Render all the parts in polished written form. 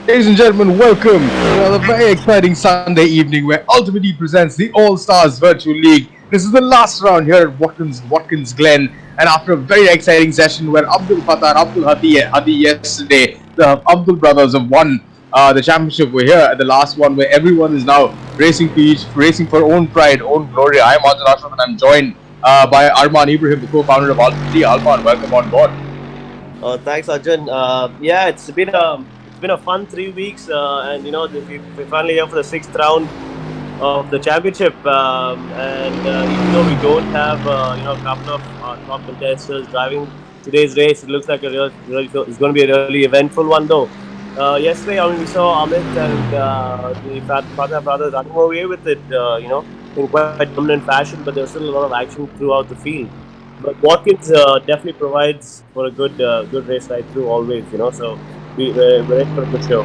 Ladies and gentlemen, welcome to another very exciting Sunday evening where UltimateE presents the All-Stars Virtual League. This is the last round here at Watkins Glen, and after a very exciting session where Abdul Fatah and Abdul Hadi yesterday, the Abdul brothers have won the championship. We're here at the last one where everyone is now racing for own pride, own glory. I'm Arjun Ashraf and I'm joined by Arman Ibrahim, the co-founder of UltimateE. Arman, welcome on board. Thanks, Arjun. Yeah, it's been a fun 3 weeks, and we're finally here for the 6th round of the championship. Even though we don't have a couple of top contestants driving today's race, it looks like it's going to be a really eventful one, though. Yesterday, we saw Amit and the Fatah brothers running away with it, in quite dominant fashion, but there's still a lot of action throughout the field. But Watkins definitely provides for a good race right through always, so we're ready for a good show.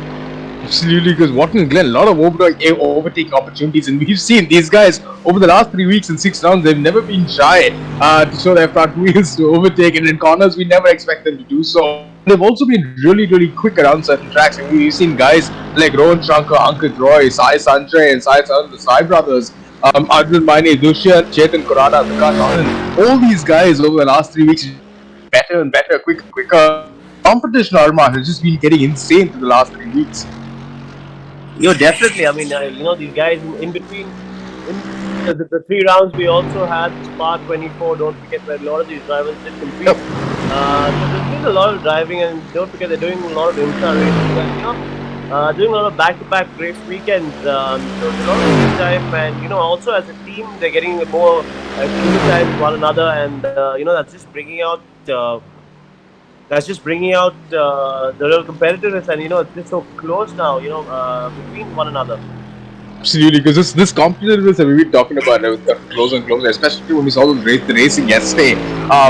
Absolutely, because Watkins Glen, a lot of overtaking opportunities, and we've seen these guys over the last 3 weeks and 6 rounds. They've never been shy to show their front wheels to overtake, and in corners we never expect them to do so. They've also been really quick around certain tracks. I mean, we've seen guys like Rohan Shankar, Ankit Roy, Sai Sanjay, and the Sai brothers. Arjun, Maini, Dushyant, Chetan, Kurada, Vikas Anand, all these guys over the last 3 weeks better and better, quicker. Competition, Arman, has just been getting insane for the last 3 weeks. Definitely. I mean, these guys in between the 3 rounds, we also had Spark 24. Don't forget where a lot of these drivers did compete. So there's been a lot of driving, and don't forget they're doing a lot of insta races. Doing a lot of back-to-back race weekends. So there's a lot of time, and also as a team, they're getting more time with one another, and that's just bringing out. The real competitiveness, and it's just so close now, between one another. Absolutely, because this competitiveness that we've been talking about got closer and closer, especially when we saw the racing yesterday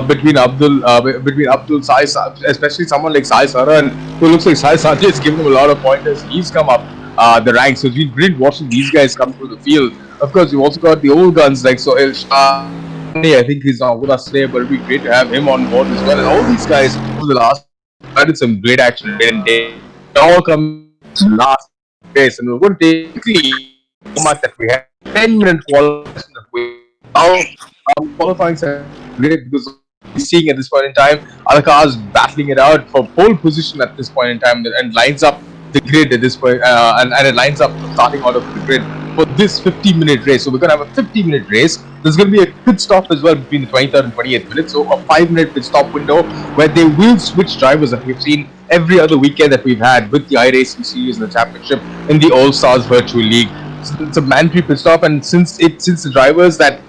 between Abdul, Sai, especially someone like Sai Saran, who looks like Sai Sanjay is giving him a lot of pointers. He's come up the ranks, so it's been great watching these guys come through the field. Of course, we've also got the old guns like Sohail Shah. I think he's not with us today, but it'd be great to have him on board as well. And all these guys over the last had some great action, and they all come to last race, and we're going to take quickly format that we have 10-minute qualification that we qualifying great because we're seeing at this point in time other cars battling it out for pole position at this point in time, and lines up the grid at this point, and it lines up the starting order for the grid for this 50-minute race. So we're going to have a 50-minute race. There's going to be a pit stop as well between the 23rd and 28th minutes. So a 5-minute pit stop window where they will switch drivers that we've seen every other weekend that we've had with the iRacing series and the championship in the All-Stars Virtual League. So it's a mandatory pit stop, and since the drivers that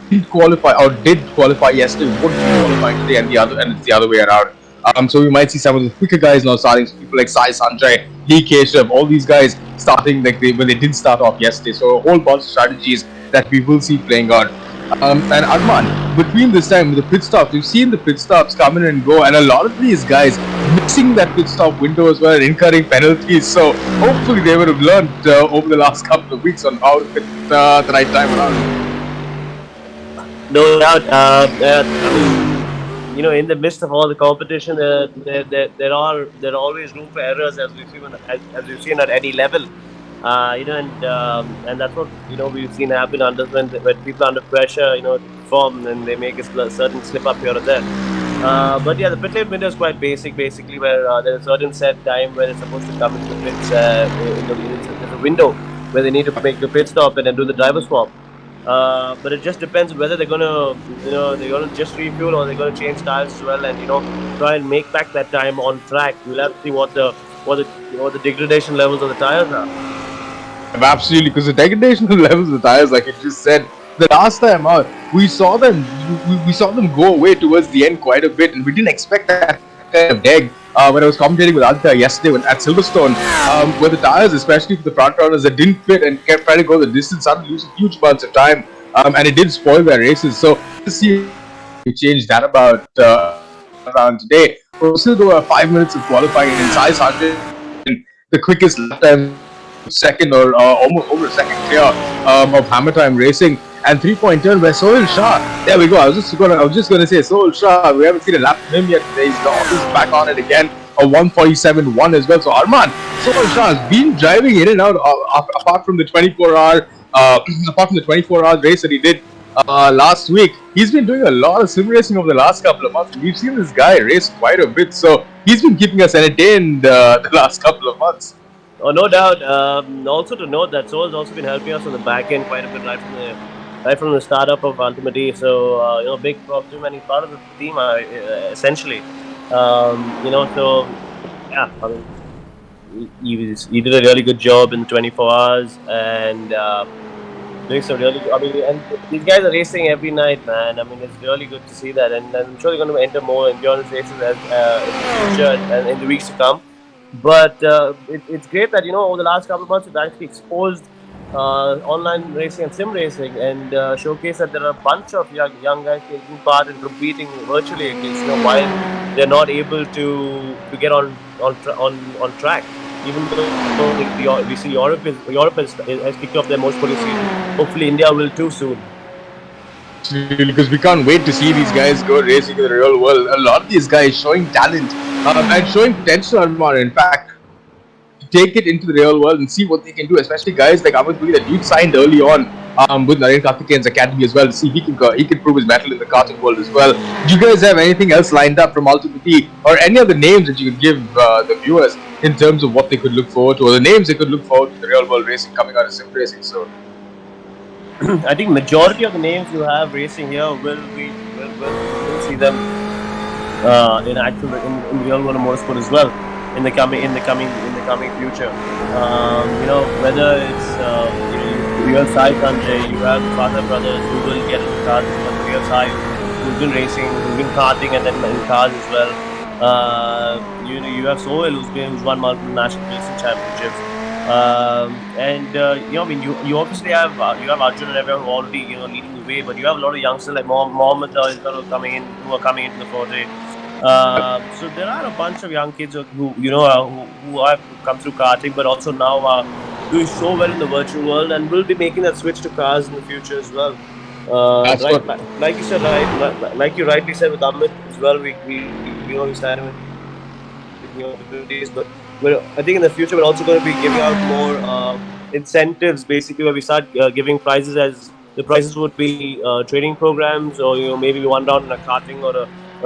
did qualify yesterday won't be qualifying today, and it's the other way around. So we might see some of the quicker guys now starting, so people like Sai Sanjay, Lee Keshav, all these guys starting when they did start off yesterday. So a whole bunch of strategies that we will see playing out. And Arman, between this time with the pit stops, we've seen the pit stops come in and go, and a lot of these guys missing that pit stop window as well and incurring penalties. So hopefully they would have learned over the last couple of weeks on how to pit the right time around. No doubt. In the midst of all the competition, there are always room for errors, as we've seen at any level. And that's what we've seen happen when people are under pressure, perform, and they make a certain slip up here or there. But yeah, the pit lane window is quite basically where there's a certain set time where it's supposed to come into the pits. There's a window where they need to make the pit stop and then do the driver swap. But it just depends whether they're gonna just refuel or they're gonna change tires as well, and try and make back that time on track. We'll have to see what the degradation levels of the tires are. Absolutely, because the degradation levels of the tires, like you just said, the last time out, we saw them go away towards the end quite a bit, and we didn't expect that kind of deg. When I was commentating with Aditya yesterday at Silverstone, where the tires, especially for the front runners that didn't fit and kept trying to go the distance, started losing huge amounts of time, and it did spoil their races. So to see we changed that about around today. We'll still go 5 minutes of qualifying, and Sai Sanjay, the quickest lap time, second or almost over a second clear of Hammer Time Racing. And 3-point turn where Sohail Shah, there we go. I was just gonna say Sohail Shah. We haven't seen a lap from him yet today. He's back on it again. A 147.1 as well. So Arman, So Shah has been driving in and out. Apart from the 24-hour, apart from the 24-hour race that he did last week, he's been doing a lot of sim racing over the last couple of months. We've seen this guy race quite a bit, so he's been keeping us entertained the last couple of months. Oh, no doubt. Also to note that Soul has also been helping us on the back end quite a bit right from the startup of UltimateE. So big props to him, and he's part of the team essentially. So yeah, I mean, he did a really good job in 24 hours and doing some really. I mean, and these guys are racing every night, man. I mean, it's really good to see that, and I'm sure they're going to enter more endurance races as in the future and in the weeks to come. But it's great that over the last couple of months we've actually exposed online racing and sim racing and showcase that there are a bunch of young guys taking part and competing virtually against while they're not able to get on track. Even though we see Europe has picked up their most policy. Hopefully India will too soon. Because we can't wait to see these guys go racing in the real world. A lot of these guys showing talent and showing potential, Arman. In fact, take it into the real world and see what they can do. Especially guys like Amit Puri that you signed early on with Narain Karthikeyan's academy as well to see he can prove his mettle in the karting world as well. Do you guys have anything else lined up from UltimateE or any other names that you could give the viewers in terms of what they could look forward to, or the names they could look forward to the real world racing coming out of sim racing soon? I think majority of the names you have racing here will see them in actual in real world motorsport as well in the coming future. Whether it's you have Sai Sanjay, you have Father brothers who will get into cars as well. You have Sai who's been racing, who's been karting, and then in cars as well. You have Sohail who's won multiple national racing championships. You obviously have Arjun and everyone who already leading the way, but you have a lot of youngsters like Mohammed who are coming into the forte. So there are a bunch of young kids who have come through karting, but also now are doing so well in the virtual world, and will be making that switch to cars in the future as well. Like you said, like you rightly said with Amit as well. We started with days, but I think in the future we're also going to be giving out more incentives, basically, where we start giving prizes as the prizes would be training programs, or maybe one round in a karting or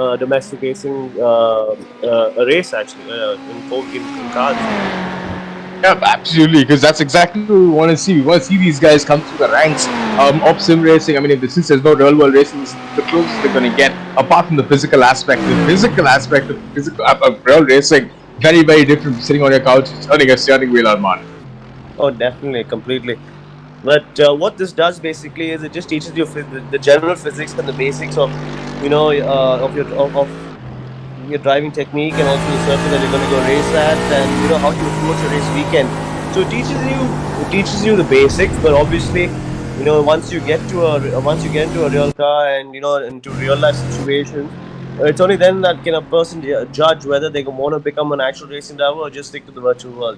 a domestic racing a race actually in cars. Yeah, absolutely, because that's exactly what we want to see. We want to see these guys come through the ranks of sim racing. I mean, since there's no real world racing, this is the closest they're going to get, apart from the physical aspect. The physical aspect of real racing, very, very different from sitting on your couch turning a steering wheel, Arman. Oh, definitely, completely. But what this does basically is it just teaches you the general physics and the basics of your driving technique, and also the circuit that you're going to go race at, and how to approach a race weekend. So it teaches you the basics, but obviously once you get into a real car and into real life situations, it's only then that can a person judge whether they want to become an actual racing driver or just stick to the virtual world.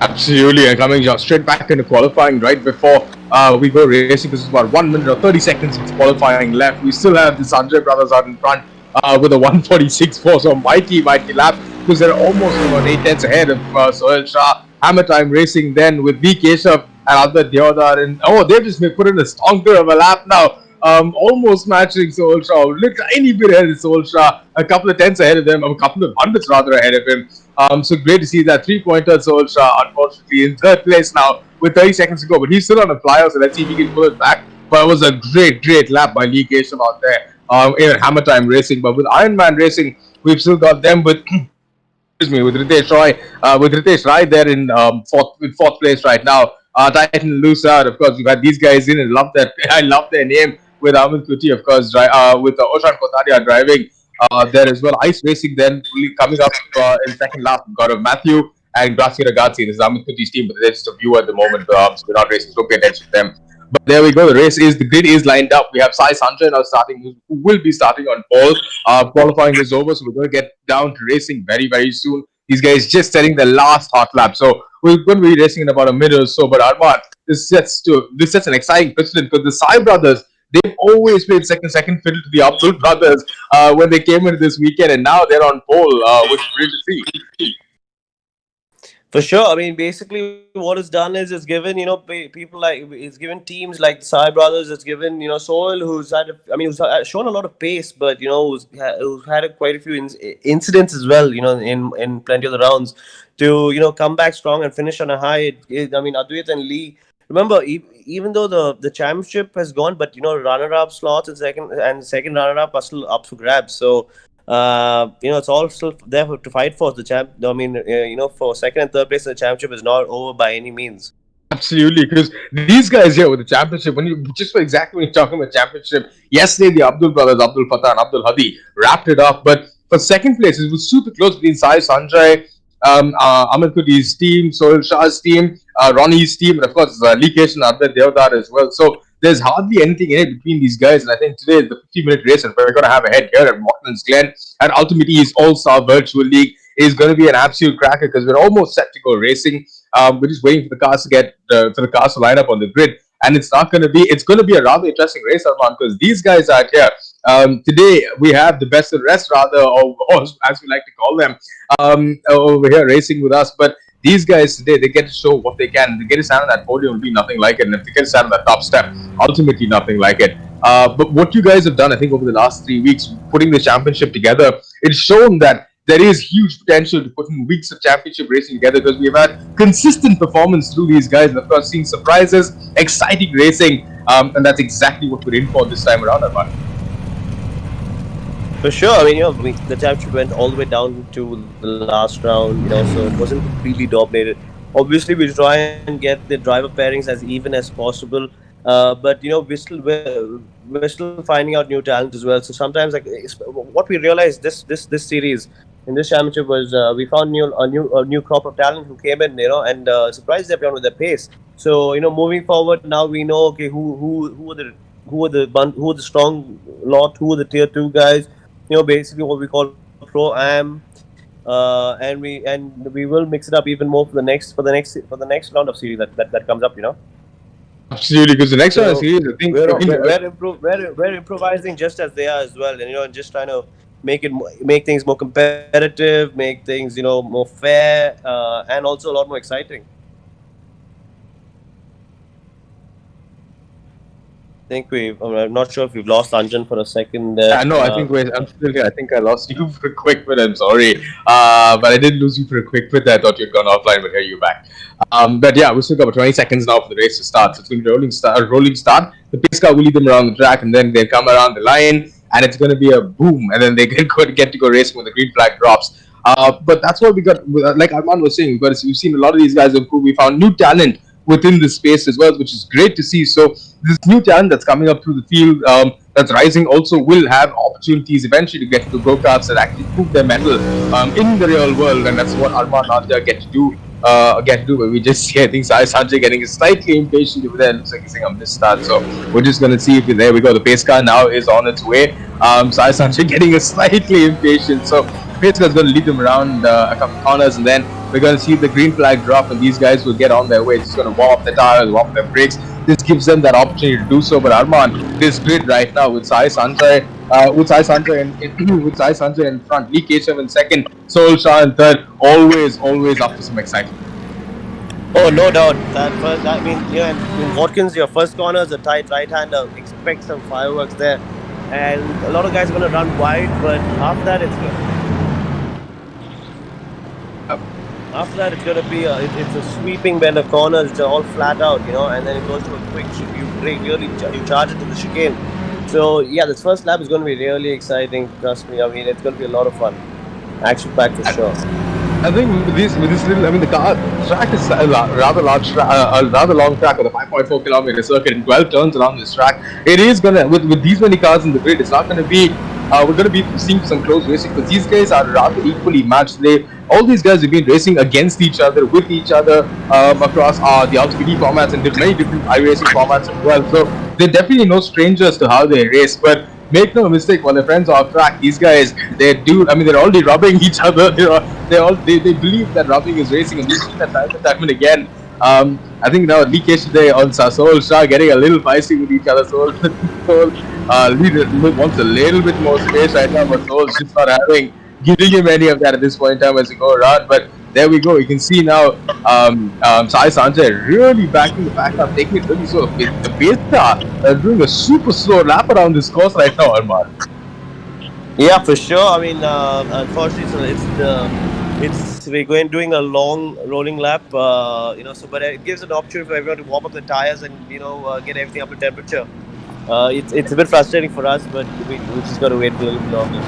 Absolutely, and coming straight back into qualifying right before we go racing, because it's about 1 minute or 30 seconds of qualifying left. We still have the Sanjay brothers out in front with a 1:46.4, so mighty lap, because they're almost about 8 tenths ahead of Sohail Shah. Hammer Time Racing then with V. Keshav and Albert Deodar, and they've just put in a stonker of a lap now. Almost matching Sohail Shah, a tiny bit ahead of Sohail Shah, a couple of tenths ahead of them, a couple of hundreds rather ahead of him. So great to see that 3-pointer. Sohail Shah, unfortunately, in third place now with 30 seconds to go, but he's still on the flyer, so let's see if he can pull it back. But it was a great lap by Lee Keshav out there in Hammer Time Racing. But with Iron Man Racing, we've still got them with with Ritesh Rai there in fourth place right now. Titan Lusa, of course, we've had these guys in and love that. I love their name with Amit Kuti, of course, with Oshan Kotaria driving there as well. Ice Racing then coming up in second last. We've got Matthew and Gracia Ragazzi. This is Amit Kuti's team, but they're just a viewer at the moment, so we're not racing, so pay attention to them. But there we go. The grid is lined up. We have Sai Sanjay now starting, who will be starting on pole. Qualifying is over, so we're going to get down to racing very, very soon. These guys just setting the last hot lap, so we're going to be racing in about a minute or so. But Arman, this sets an exciting precedent, because the Sai brothers, they've always played second fiddle to the Abdul brothers when they came into this weekend, and now they're on pole, which is great to see. For sure. I mean, basically, what it's done is it's given people like it's given teams like the Sai brothers. It's given Soil, who's who's shown a lot of pace, but who's had quite a few incidents as well. In plenty of the rounds to come back strong and finish on a high. Advait and Lee. Remember, even though the championship has gone, but runner-up slots and second runner-up are still up for grabs. So it's all still there to fight for the champ. I mean, for second and third place in the championship is not over by any means. Absolutely, because these guys here with the championship, when you're talking about championship, yesterday the Abdul brothers, Abdul Fatah and Abdul Hadi, wrapped it up. But for second place, it was super close between Sai Sanjay, Amit Kudi's team, Sohil Shah's team, Ronnie's team, and of course Lee Kesh and Advait Devdar as well. So there's hardly anything in it between these guys. And I think today is the 50-minute race, and we're going to have a head here at Watkins Glen. And UltimateE's All-Star Virtual League is going to be an absolute cracker because we're almost set to go racing. We're just waiting for the cars to get for the cars to line up on the grid, and it's going to be a rather interesting race, Arman, because these guys are here. Today we have the best of the rest, rather, or as we like to call them, over here racing with us. But these guys today, they get to show what they can. They get to stand on that podium, will be nothing like it, and if they get to stand on that top step, ultimately nothing like it. But what you guys have done, I think, over the last 3 weeks, putting the championship together, it's shown that there is huge potential to put in weeks of championship racing together, because we've had consistent performance through these guys, and of course seeing surprises, exciting racing, and that's exactly what we're in for this time around, Arman. For sure. I mean, the championship went all the way down to the last round, so it wasn't completely dominated. Obviously, we try and get the driver pairings as even as possible. But we're still finding out new talent as well. So sometimes, like, what we realized this series in this championship was we found a new crop of talent who came in, and surprised everyone with their pace. So moving forward, now we know, okay, who are the strong lot, who are the tier 2 guys. Basically what we call pro am. And we will mix it up even more for the next round of series that comes up. Absolutely, because the next round of series, I think we're improvising just as they are as well, and just trying to make things more competitive, make things more fair, and also a lot more exciting. I'm not sure if we've lost Anjan for a second. No, I think I'm still here. I think I lost you for a quick bit. I'm sorry, but I did lose you for a quick bit. I thought you'd gone offline, but here you're back. But yeah, we still got about 20 seconds now for the race to start. So it's going to be a rolling start. The pace car will lead them around the track, and then they come around the line, and it's going to be a boom, and then they get to go racing when the green flag drops. But that's what we got. Like Arman was saying, we've seen a lot of these guys improve. We found new talent within the space as well, which is great to see. So this new talent that's coming up through the field, that's rising, also will have opportunities eventually to get to the go-karts that actually prove their mettle in the real world, and that's what Arman and Adya get to do. But we just see, I think, Sai Sanjay getting slightly impatient over there. It looks like he's saying on this start, so we're just going to see if there we go. The pace car now is on its way. Sai Sanjay getting slightly impatient, so pace car is going to lead them around a couple of corners, and then we're going to see the green flag drop, and these guys will get on their way. It's just going to warm up their tires, warm up their brakes. This gives them that opportunity to do so. But Arman, this grid right now with Sai Sanjay in front, Lee Keshav in second, Sohil Shah in third, always up for some excitement. Oh, no doubt. In Watkins, your first corner is a tight right-hander. Expect some fireworks there, and a lot of guys are going to run wide. But after that, it's going to be it's a sweeping bend of corners. It's all flat out, and then it goes to a quick you charge it to the chicane. So yeah, this first lap is going to be really exciting. Trust me. I mean, it's going to be a lot of fun. Action packed for sure. I think with this little, the track is a rather long track with a 5.4 kilometer circuit and 12 turns around this track. It is gonna, with these many cars in the grid, it's not gonna be. We're gonna be seeing some close racing, because these guys are rather equally matched. All these guys have been racing against each other, with each other, across the UltimateE formats and many different iRacing formats as well. So they're definitely no strangers to how they race. But make no mistake, while their friends are off track, these guys, they're already rubbing each other. They believe that rubbing is racing, and we've seen that time and time and again. I think now Lee Kesh today on Sohil Shah getting a little feisty with each other. Sohil wants a little bit more space right now, but Sohil's just not having giving him any of that at this point in time as we go around. But there we go. You can see now Sai Sanjay really backing the pack up, taking it really slow. The pace car doing a super slow lap around this course right now, Arman. Yeah, for sure. I mean, unfortunately, so it's we're going doing a long rolling lap. So but it gives an opportunity for everyone to warm up the tires and get everything up to temperature. It's a bit frustrating for us, but we just got to wait for a little bit longer.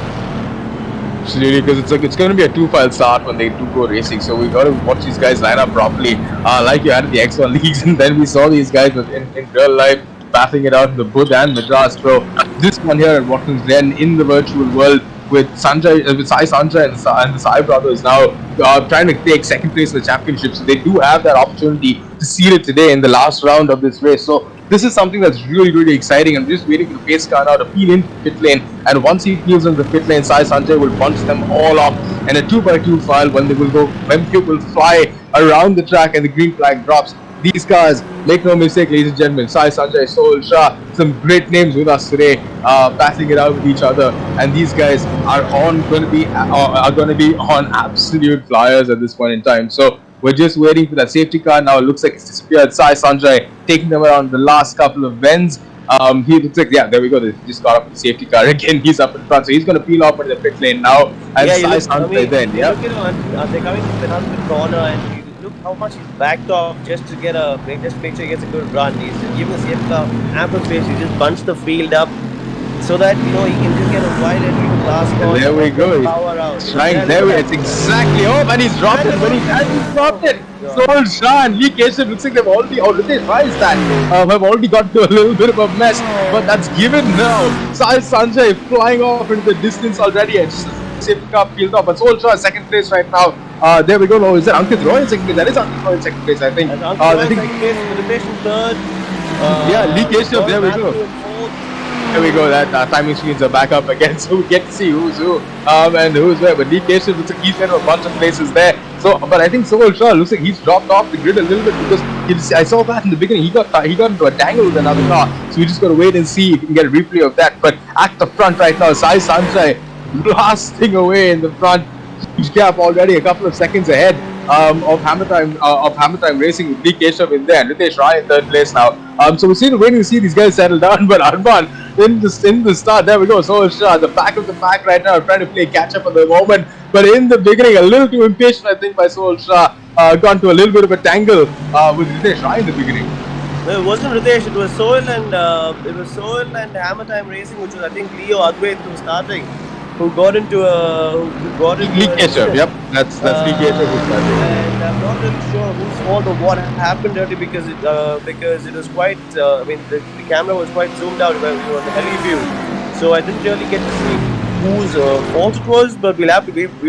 Absolutely, because it's going to be a two-file start when they do go racing. So we got to watch these guys line up properly, like you had in the X1 leagues, and then we saw these guys in real life battling it out in the Budh and Madras. So this one here at Watkins Glen in the virtual world with Sanjay, with Sai Sanjay and the Sai brothers now trying to take second place in the championship. So they do have that opportunity to seal it today in the last round of this race. So this is something that's really, really exciting. I'm just waiting for the pace car now to peel into the pit lane. And once he peels into the pit lane, Sai Sanjay will bunch them all up in a 2x2 file when they will fly around the track and the green flag drops. These cars, make no mistake, ladies and gentlemen, Sai Sanjay, Soul Shah, some great names with us today, battling it out with each other. And these guys are going to be on absolute flyers at this point in time. So we're just waiting for that safety car now. It looks like it's disappeared. Sai Sanjay taking them around the last couple of bends. He looks like, yeah, there we go. They just got up the safety car again. He's up in front, so he's going to peel off into the pit lane now. And Sai Sanjay then, yeah. They're coming to the penultimate corner, and look how much he's backed off just to make sure he gets a good run. He's giving the safety car ample space. He just bunched the field up so that he can just get a wide entry to last corner. There we go. He's trying there. It's exactly. Oh, and he's dropped it. When he's dropped it. Soul Shah and Lee Keshav looks like they've already, Ritesh Rai is that, have already got to a little bit of a mess. But that's given now. Sai Sanjay flying off into the distance already. And just safety car peeled off. But Soul Shah second place right now. There we go. No, is that Ankit Roy in second place? That is Ankit Roy in second place, I think. I think second place, Ritesh in third. Lee Keshav, there we go. There we go, that timing screens are back up again, so we get to see who's who and who's where. But Lee Keshav looks like he's got a bunch of places there. So, but I think Soul Shah looks like he's dropped off the grid a little bit because I saw that in the beginning. He got into a tangle with another car, so we just got to wait and see if we can get a replay of that. But at the front right now, Sai Sanjay blasting away in the front. Huge gap already, a couple of seconds ahead of Hammer Time Racing with Lee Keshav in there and Ritesh Rai in third place now. So we're waiting to see these guys settle down. But Arman in the start, there we go. Soul Shah, the back of the pack right now, trying to play catch up at the moment. But in the beginning, a little too impatient, I think, by Soul Shah. Gone to a little bit of a tangle with Ritesh Rai in the beginning. No, it wasn't Ritesh. It was Soul and Hammer Time Racing, which was I think Leo Adwait who was starting. Who got into Lee Keshav, yep, that's Lee Keshav who started. And I'm not really sure whose fault or what happened early because it was quite. The camera was quite zoomed out when we were on the heli view, so I didn't really get to see whose fault it was. But we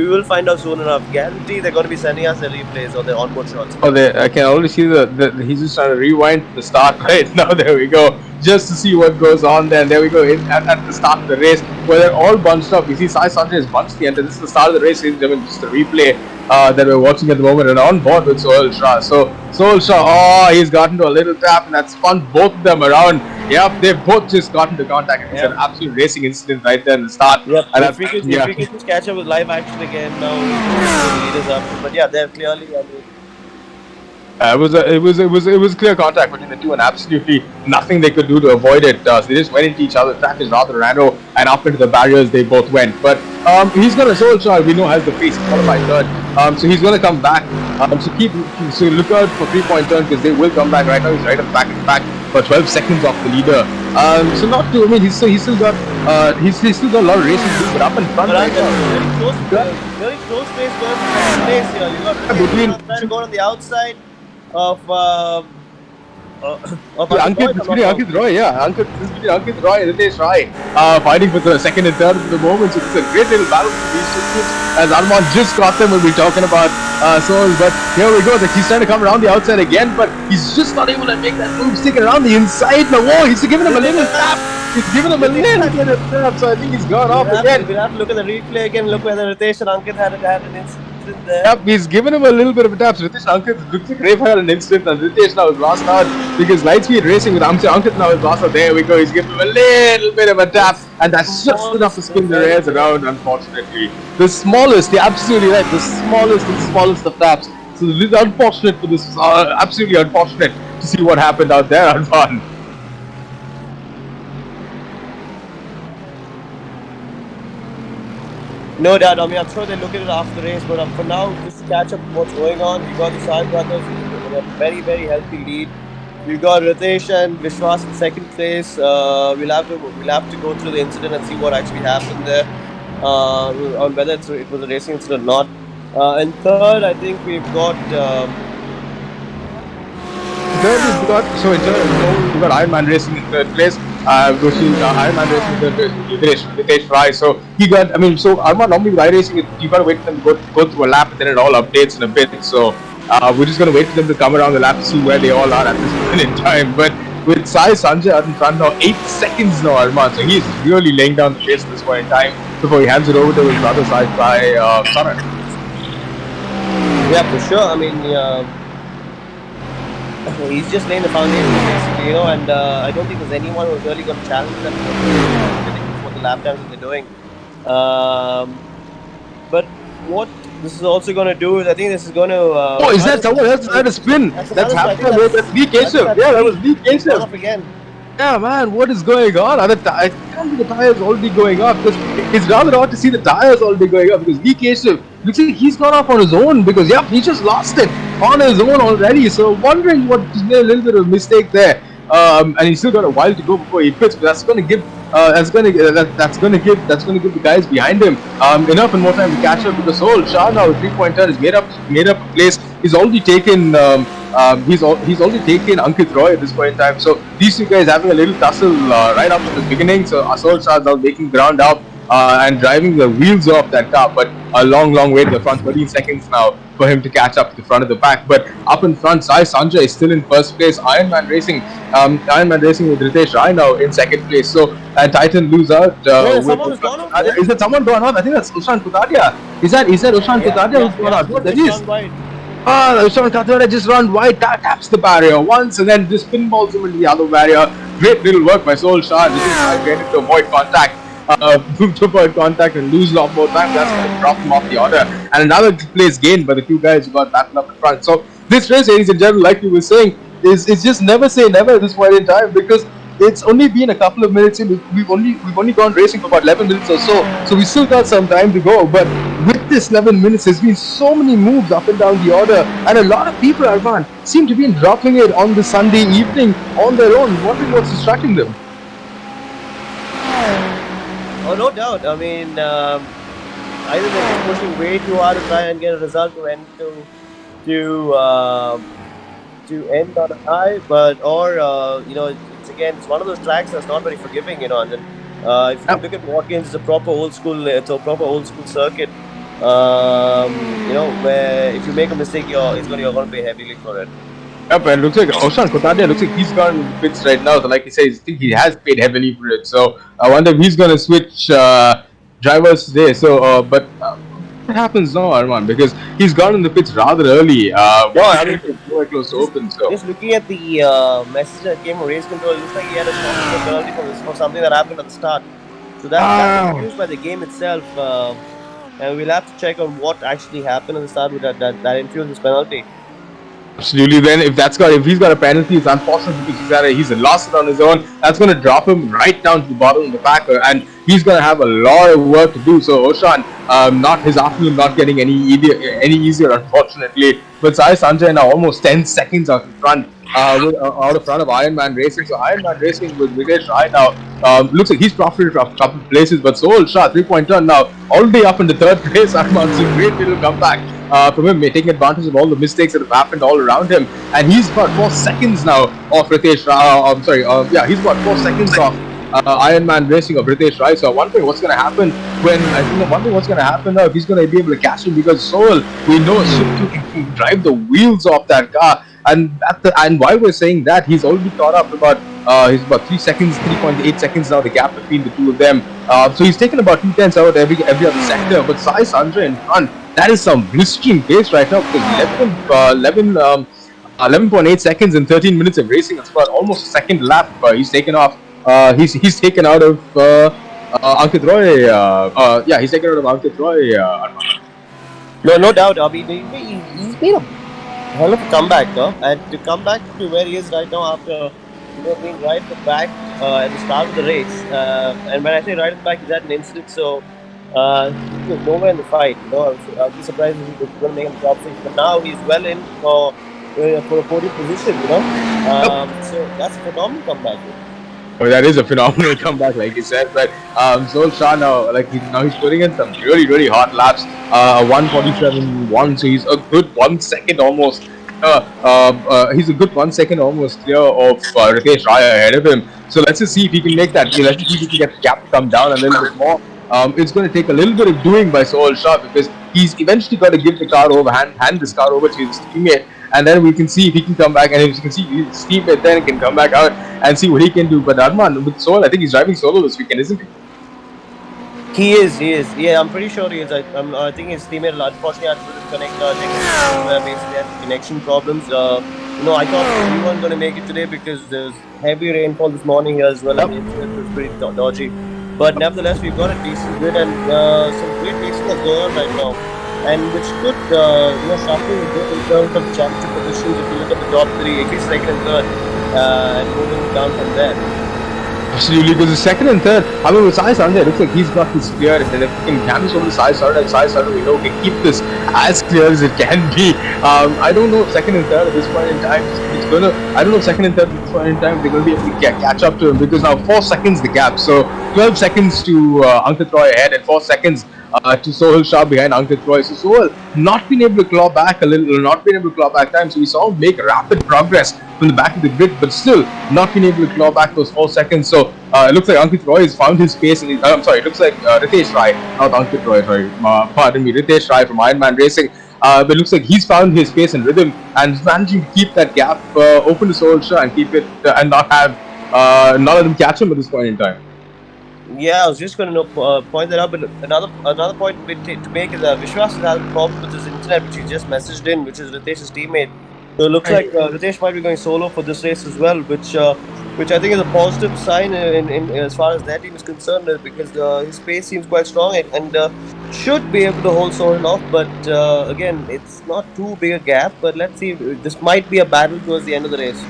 will find out soon enough. Guarantee they're going to be sending us the replays or the onboard shots. Oh, I can already see he's just trying to rewind the start right now. There we go. Just to see what goes on there. And there we go at the start of the race where they're all bunched up. You see Sai Sanjay is bunched the end. This is the start of the race. Just a replay that we're watching at the moment and on board with Soul Shah. So Soul Shah, he's gotten to a little trap and that's spun both of them around. Yep, they've both just gotten to contact. It's an absolute racing incident right there in the start. Yep. And if we could just catch up with live action again now, lead us up. But yeah, they're clearly. It was clear contact between the two and absolutely nothing they could do to avoid it. So they just went into each other. The track is rather narrow and up into the barriers they both went. But he's going to Soul Shah, we know, has the pace, qualified third. So he's going to come back. So look out for 3-point turn because they will come back. Right now he's right at the back of the pack for 12 seconds off the leader. So not too. I mean, he's still got a lot of racing to do, but up in front right now. Very close pace going for place here. You got trying to go on the outside of Ankit Roy, yeah. Ankit Roy and Ritesh Rai fighting for the second and third at the moment. So it's a great little battle for these two teams. As Arman just got them, we'll be talking about Soul. But here we go. He's trying to come around the outside again, but he's just not able to make that move. Sticking around the inside. Now, whoa, he's giving him a little tap. He's giving him a little bit of tap. So I think he's gone off again. We'll have to look at the replay again. Look whether Ritesh and Ankit had an incident there. Yep, he's given him a little bit of a tap. Ritesh Ankit looks like Rafe had an instant, and Ritesh now is lost out because Lightspeed Racing with Ankit now is lost out. There we go. He's given him a little bit of a tap, and that's just enough to spin the rails around, unfortunately. The smallest, you're absolutely right, the smallest of taps. So it is unfortunate for this, absolutely unfortunate to see what happened out there, Arfan. No doubt. I mean, I'm sure they look at it after the race, but for now, just to catch up with what's going on, you got the Sai brothers in a very, very healthy lead. You got Ritesh and Vishwas in second place. We'll have to go through the incident and see what actually happened there, on whether it was a racing incident or not. And third, I think we've got. Third, we've got Iron Man Racing in third place. Iron Man Racing in third place, Ritesh Rai. So he got, I mean, so Arman, normally with iRacing, you got to wait for them to go through a lap and then it all updates in a bit. So we're just going to wait for them to come around the lap to see where they all are at this point in time. But with Sai Sanjay out in front now, 8 seconds now, Arman. So he's really laying down the pace at this point in time before he hands it over to his brother Sai Saran. Yeah, for sure. I mean, he's just laying the foundation, basically, and I don't think there's anyone who's really going to challenge them for the lap times that they're doing. But what this is also going to do is, I think this is going to. Is that someone else trying to spin? That's happened. That's Lee Keshav. Yeah, that was Lee Keshav. Up again. Yeah, man, what is going on? I can't see the tires already going up. It's rather odd to see the tires already going up because Lee Keshav looks like he's gone off on his own because, yep, he just lost it on his own already. So wondering what he's made a little bit of a mistake there. And he's still got a while to go before he quits. But that's going to give the guys behind him enough and more time to catch up because Soul Shah now 3-pointer is made up a place. He's already taken he's already taken Ankit Roy at this point in time. So these two guys having a little tussle right up at the beginning. So Asol Shah now making ground up and driving the wheels off that car, but a long way to the front. 13 seconds now for him to catch up to the front of the pack. But up in front, Sai Sanjay is still in first place. Iron Man Racing with Ritesh Rai now in second place. So Titan lose out. Is it someone gone off? I think that's Ushan Kutadia. Is that Ushan Kutadia who's gone out? What that is? Ushan Kutadia just run wide, taps the barrier once and then just pinballs him into the other barrier. Great little work by Soul Shah. Ritesh Rai to avoid contact. To avoid contact and lose a lot more time. That's going to drop him off the order. And another place gained by the two guys who got battled up in front. So this race, ladies and gentlemen, like we were saying, is just never say never at this point in time because it's only been a couple of minutes in. We've only gone racing for about 11 minutes or so. So we still got some time to go. But with this 11 minutes, there's been so many moves up and down the order, and a lot of people, Arman, seem to be dropping it on the Sunday evening on their own, wondering what's distracting them. Oh, no doubt. I mean, either they're just pushing way too hard to try and get a result to end on a high, or it's one of those tracks that's not very forgiving, and then if you look at Watkins, it's a proper old school circuit, where if you make a mistake, you're going to pay heavily for it. Yep, and looks like Ushan Kutadia looks like he's gone in the pits right now. So, like he says, I think he has paid heavily for it. So, I wonder if he's going to switch drivers today. So, but what happens now, Arman? Because he's gone in the pits rather early. Very close to open. So, just looking at the message that came from race control, it looks like he had a short penalty for something that happened at the start. So that's used by the game itself, and we'll have to check on what actually happened at the start with that influenced his penalty. Absolutely. Then if he's got a penalty, it's unfortunate because he's lost it on his own. That's going to drop him right down to the bottom of the pack, and he's going to have a lot of work to do. So Ushan, his afternoon not getting any easier, unfortunately. But Sai Sanjay now almost 10 seconds out in front, out of front of Iron Man Racing. So Iron Man Racing with Ritesh Rai now looks like he's profited from a couple of places, but Soul Shah 3-pointer now already up in the third place. Arman, so great little comeback from him, taking advantage of all the mistakes that have happened all around him, and he's about 4 seconds now off Ritesh Rai. He's about 4 seconds off Iron Man Racing of Ritesh Rai. So I'm wondering what's going to happen now if he's going to be able to catch him, because Soul, we know, can drive the wheels off that car. And while we're saying that, he's already caught up he's about 3 seconds, 3.8 seconds now, the gap between the two of them. So he's taken about 2 tenths out every other sector. But Sai Sanjay in front, that is some blistering pace right now because 11.8 seconds in 13 minutes of racing. That's about almost a second lap. He's taken off. He's taken out of Ankit Roy. Yeah, he's taken out of Ankit Roy. No doubt. I mean, he's made a hell of a comeback, though, and to come back to where he is right now after being right at the back at the start of the race. And when I say right at the back, he's had an incident, so he was nowhere in the fight. I'd be surprised if he was going to make him top six, but now he's well in for a podium position. So that's a phenomenal comeback. I mean, that is a phenomenal comeback, like you said. But Zol Shah now, he's putting in some really, really hot laps. 1:47.1, so he's a good 1 second almost. He's a good 1 second almost clear of Ritesh Rai ahead of him. So let's just see if he can make that. Let's just see if he can get the gap to come down a little bit more. It's going to take a little bit of doing by Sohail Shah because he's eventually got to give the car over, hand this car over to his teammate, and then we can see if he can come back. And if you can see his teammate, then he can come back out and see what he can do. But Arman, with Sohail, I think he's driving solo this weekend, isn't he? He is. Yeah, I'm pretty sure he is. I think his teammate unfortunately had to disconnect. Basically had connection problems. I thought we weren't going to make it today because there's heavy rainfall this morning here as well. I mean, it was pretty dodgy. But nevertheless, we've got a decent win and some great racing that's going on right now, and which could sharpen the grip in terms of championship positions if you look at the top three, at least second and third, and moving down from there. Absolutely, because the second and third, I mean, with Sai Sarda, it looks like he's got this clear. And if we can damage over the Sai Sarda, and Sai Sarda, we know we can keep this as clear as it can be. I don't know if second and third at this point in time, I don't know if second and third at this point in time, they're going to be able to catch up to him because now 4 seconds the gap. So 12 seconds to Ankit Roy ahead and 4 seconds to Sohail Shah behind Ankit Roy. So Sohail not been able to claw back a little, not been able to claw back time. So we saw him make rapid progress from the back of the grid, but still not been able to claw back those 4 seconds. So it looks like Ankit Roy has found his pace. It looks like Ritesh Rai, not Ankit Roy, pardon me, Ritesh Rai from Ironman Racing. But it looks like he's found his pace and rhythm and is managing to keep that gap open to Sohail Shah and keep it and not let them catch him at this point in time. Yeah, I was just going to point that out, but another point to make is that Vishwas has had a problem with his internet, which he just messaged in, which is Ritesh's teammate. So it looks like Ritesh might be going solo for this race as well, which I think is a positive sign in as far as their team is concerned, because his pace seems quite strong and should be able to hold Sohail off. But again, it's not too big a gap. But let's see, this might be a battle towards the end of the race.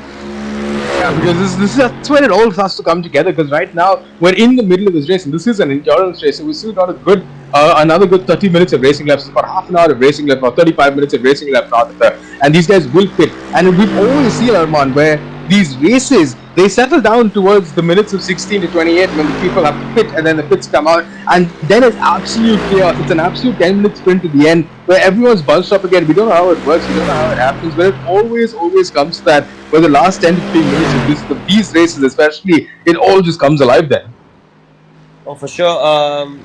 Yeah, because that's when it all has to come together. Because right now we're in the middle of this race, and this is an endurance race, so we still got another good 30 minutes of racing left. It's about half an hour of racing left, or 35 minutes of racing left rather. And these guys will pit. And we've always seen, Arman, where these races, they settle down towards the minutes of 16 to 28 when the people have to pit and then the pits come out, and then it's absolute chaos. It's an absolute 10-minute sprint to the end where everyone's bunched up again. We don't know how it works, we don't know how it happens, but it always comes to that where the last 10 to 15 minutes of these races especially, it all just comes alive then. Oh, for sure.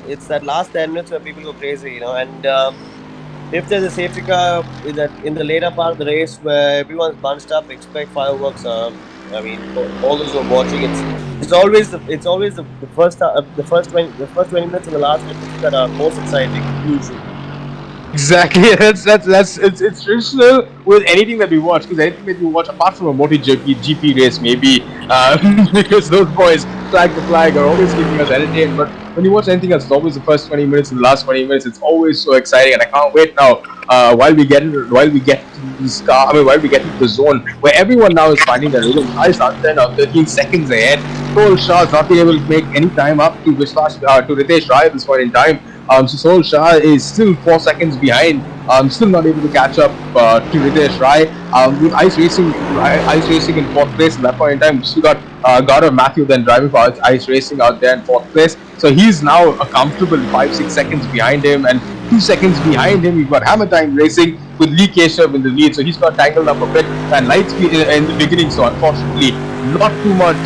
It's that last 10 minutes where people go crazy, and if there's a safety car in the later part of the race where everyone's bunched up, expect fireworks. I mean, all those who are watching, it's always the first 20 minutes and the last minutes that are most exciting usually. Exactly, it's traditional with anything that we watch, because anything that we watch apart from a MotoGP race maybe, because those boys flag the flag are always keeping us entertained. But when you watch anything else, it's always the first 20 minutes and the last 20 minutes. It's always so exciting, and I can't wait now. While we get to the zone where everyone now is finding their rhythm. I started now 13 seconds ahead. Sohail Shah has not been able to make any time up to Ritesh Rai at this point in time. So Sohail Shah is still 4 seconds behind. Still not able to catch up to Ritesh Rai. With Ice Racing in 4th place at that point in time. We still got Gaurav Matthew then driving for Ice Racing out there in 4th place. So he's now a comfortable 5-6 seconds behind him, and 2 seconds behind him we've got Hammer Time Racing with Lee Keshav in the lead. So he's got tangled up a bit, and Lightspeed in the beginning. So unfortunately, not too much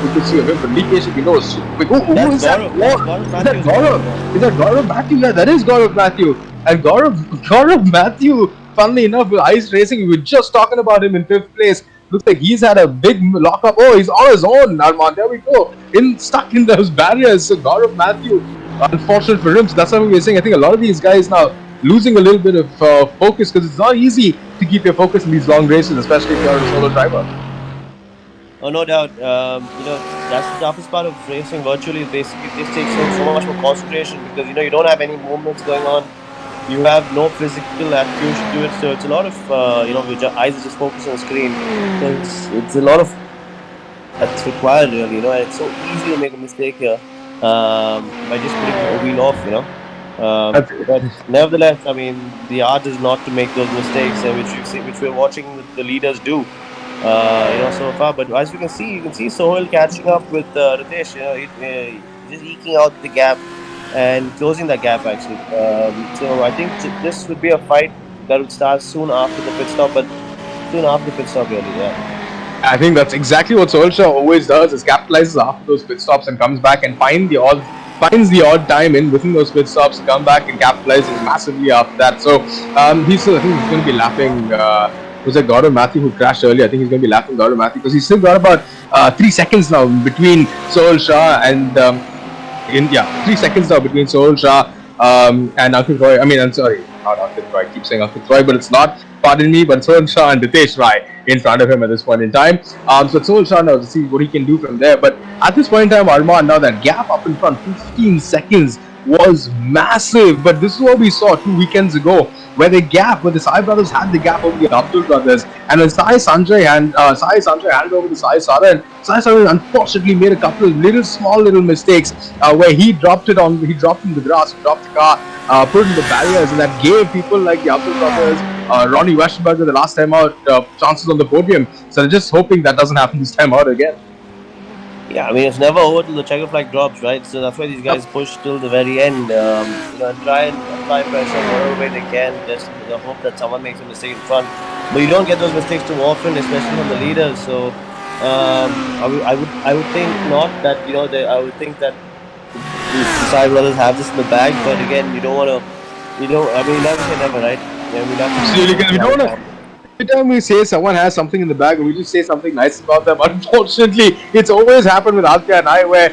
we could see of him. But Lee Keshav, who is that? Is that Gaurav Matthew? Yeah, that is Gaurav Matthew. And Gaurav Matthew, funnily enough, with Ice Racing, we were just talking about him in 5th place. Looks like he's had a big lockup. Oh, he's on his own, Arman. There we go. Stuck in those barriers. So Gaurav Matthew, unfortunate for him. So that's what we were saying. I think a lot of these guys now, losing a little bit of focus, because it's not easy to keep your focus in these long races, especially if you're a solo driver. Oh, no doubt. That's the toughest part of racing virtually. Basically, this takes so much more concentration because you don't have any movements going on. You have no physical attribution to it, so it's a lot of your eyes are just focused on the screen. So it's a lot of that's required, really. And it's so easy to make a mistake here by just putting a wheel off. But nevertheless, I mean, the art is not to make those mistakes, which we're watching the leaders do. So far. But as you can see Sohail catching up with Ritesh. Just eking out the gap and closing the gap actually. So I think this would be a fight that would start soon after the pit stop, but soon after the pit stop, really. Yeah. I think that's exactly what Solskjaer always does, is capitalizes after those pit stops and comes back and finds the odd time in within those pit stops to come back and capitalizes massively after that. So I think he's going to be lapping. Was it Gaurav Mathew who crashed earlier? I think he's going to be lapping Gaurav Mathew because he's still got about 3 seconds now between Solskjaer and 3 seconds now between Solskjaer and Ankit Roy. I mean, I'm sorry, not Ankit Roy. I keep saying Ankit Roy, but it's not. Pardon me, but Solskjaer and Ritesh Rai in front of him at this point in time. So Solskjaer now to see what he can do from there. But at this point in time, Arman, now that gap up in front, 15 seconds was massive. But this is what we saw 2 weekends ago, where the Sai brothers had the gap over the Abdul brothers, and when Sai Sanjay handed over to Sai Saran unfortunately made a couple of small little mistakes where he dropped in the grass, dropped the car, put it in the barriers, and that gave people like the Abdul brothers, Ronnie Westenberger the last time out, chances on the podium. So they're just hoping that doesn't happen this time out again. Yeah, I mean, it's never over till the checker flag drops, right? So that's why these guys push till the very end, and try and apply pressure whatever way they can, just in the hope that someone makes a mistake in front. But you don't get those mistakes too often, especially from the leaders. So I would think not that I would think that the Sai brothers have this in the bag. But again, you don't want to. I mean, never say never, right? Yeah, we don't want to. Every time we say someone has something in the bag, or we just say something nice about them, unfortunately, it's always happened with Alka and I, where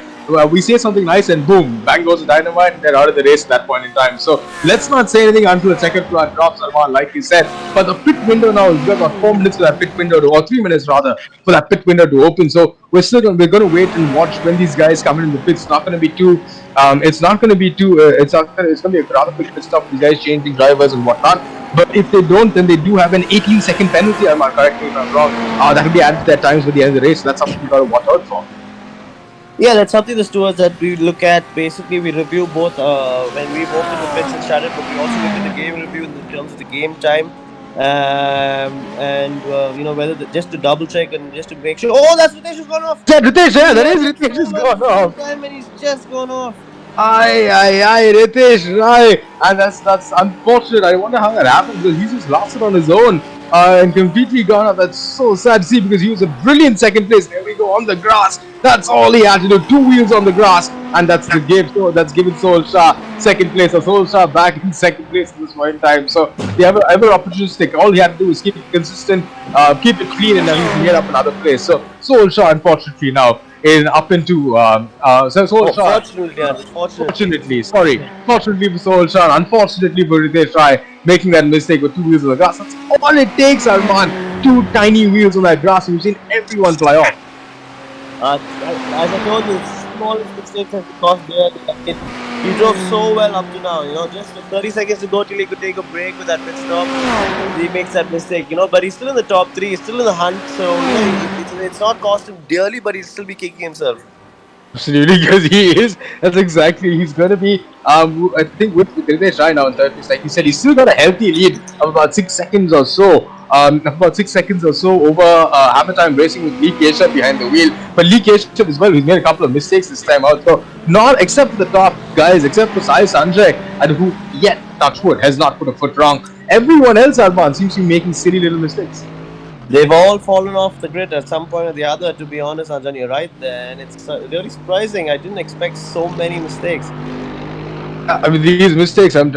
we say something nice and boom, bang goes the dynamite, and they're out of the race at that point in time. So let's not say anything until the checkered flag drops, Arman, like you said. But the pit window now, we've got 4 minutes for that pit window or 3 minutes rather, for that pit window to open. So we're going to wait and watch when these guys come in the pits. It's not going to be too. It's going to be a rather quick pit stop. These guys changing drivers and whatnot. But if they don't, then they do have an 18-second penalty, Arman, correct me if I'm wrong. That will be added to their times for the end of the race. So that's something you got to watch out for. Yeah, that's something the stewards that we look at. Basically, we review both when we walked in the pits and started, but we also look at the game review in terms of the game time. Whether just to double check and just to make sure. Oh, that's Ritesh has gone off. Yeah, Ritesh, Ritesh has gone off. Time and he's just gone off. Aye, Ritesh, right. And that's unfortunate. I wonder how that happened, because he's just lost it on his own and completely gone off. That's so sad to see, because he was a brilliant second place. There we go, on the grass. That's all he had to do. 2 wheels on the grass, and that's the gift. So that's given Solskjaer second place. So Solskjaer back in second place at this point in time. So they ever opportunistic. All he had to do is keep it consistent, keep it clean, and then he can get up another place. So Solskjaer, unfortunately, now Fortunately for Solskjaer, unfortunately for Ritesh Rai, making that mistake with 2 wheels on the grass. That's all it takes, Arman. 2 tiny wheels on that grass, and we've seen everyone fly off. As I told you, the smallest mistakes have cost there. He drove so well up to now, just 30 seconds to go till he could take a break with that pit stop. He makes that mistake, but he's still in the top 3, he's still in the hunt, so it's not cost him dearly, but he'll still be kicking himself. Absolutely, because he is. That's exactly. He's going to be. I think with Ritesh Rai now in third place, like you said, he's still got a healthy lead of about 6 seconds or so. Over Hammer Time Racing with Lee Keshav behind the wheel. But Lee Keshav as well, he's made a couple of mistakes this time out. So not except for the top guys, except for Sai Sanjay, and who yet, touchwood, has not put a foot wrong. Everyone else, Arman, seems to be making silly little mistakes. They've all fallen off the grid at some point or the other, to be honest, Anjan, you're right there. And it's really surprising. I didn't expect so many mistakes. I mean, these mistakes, I'm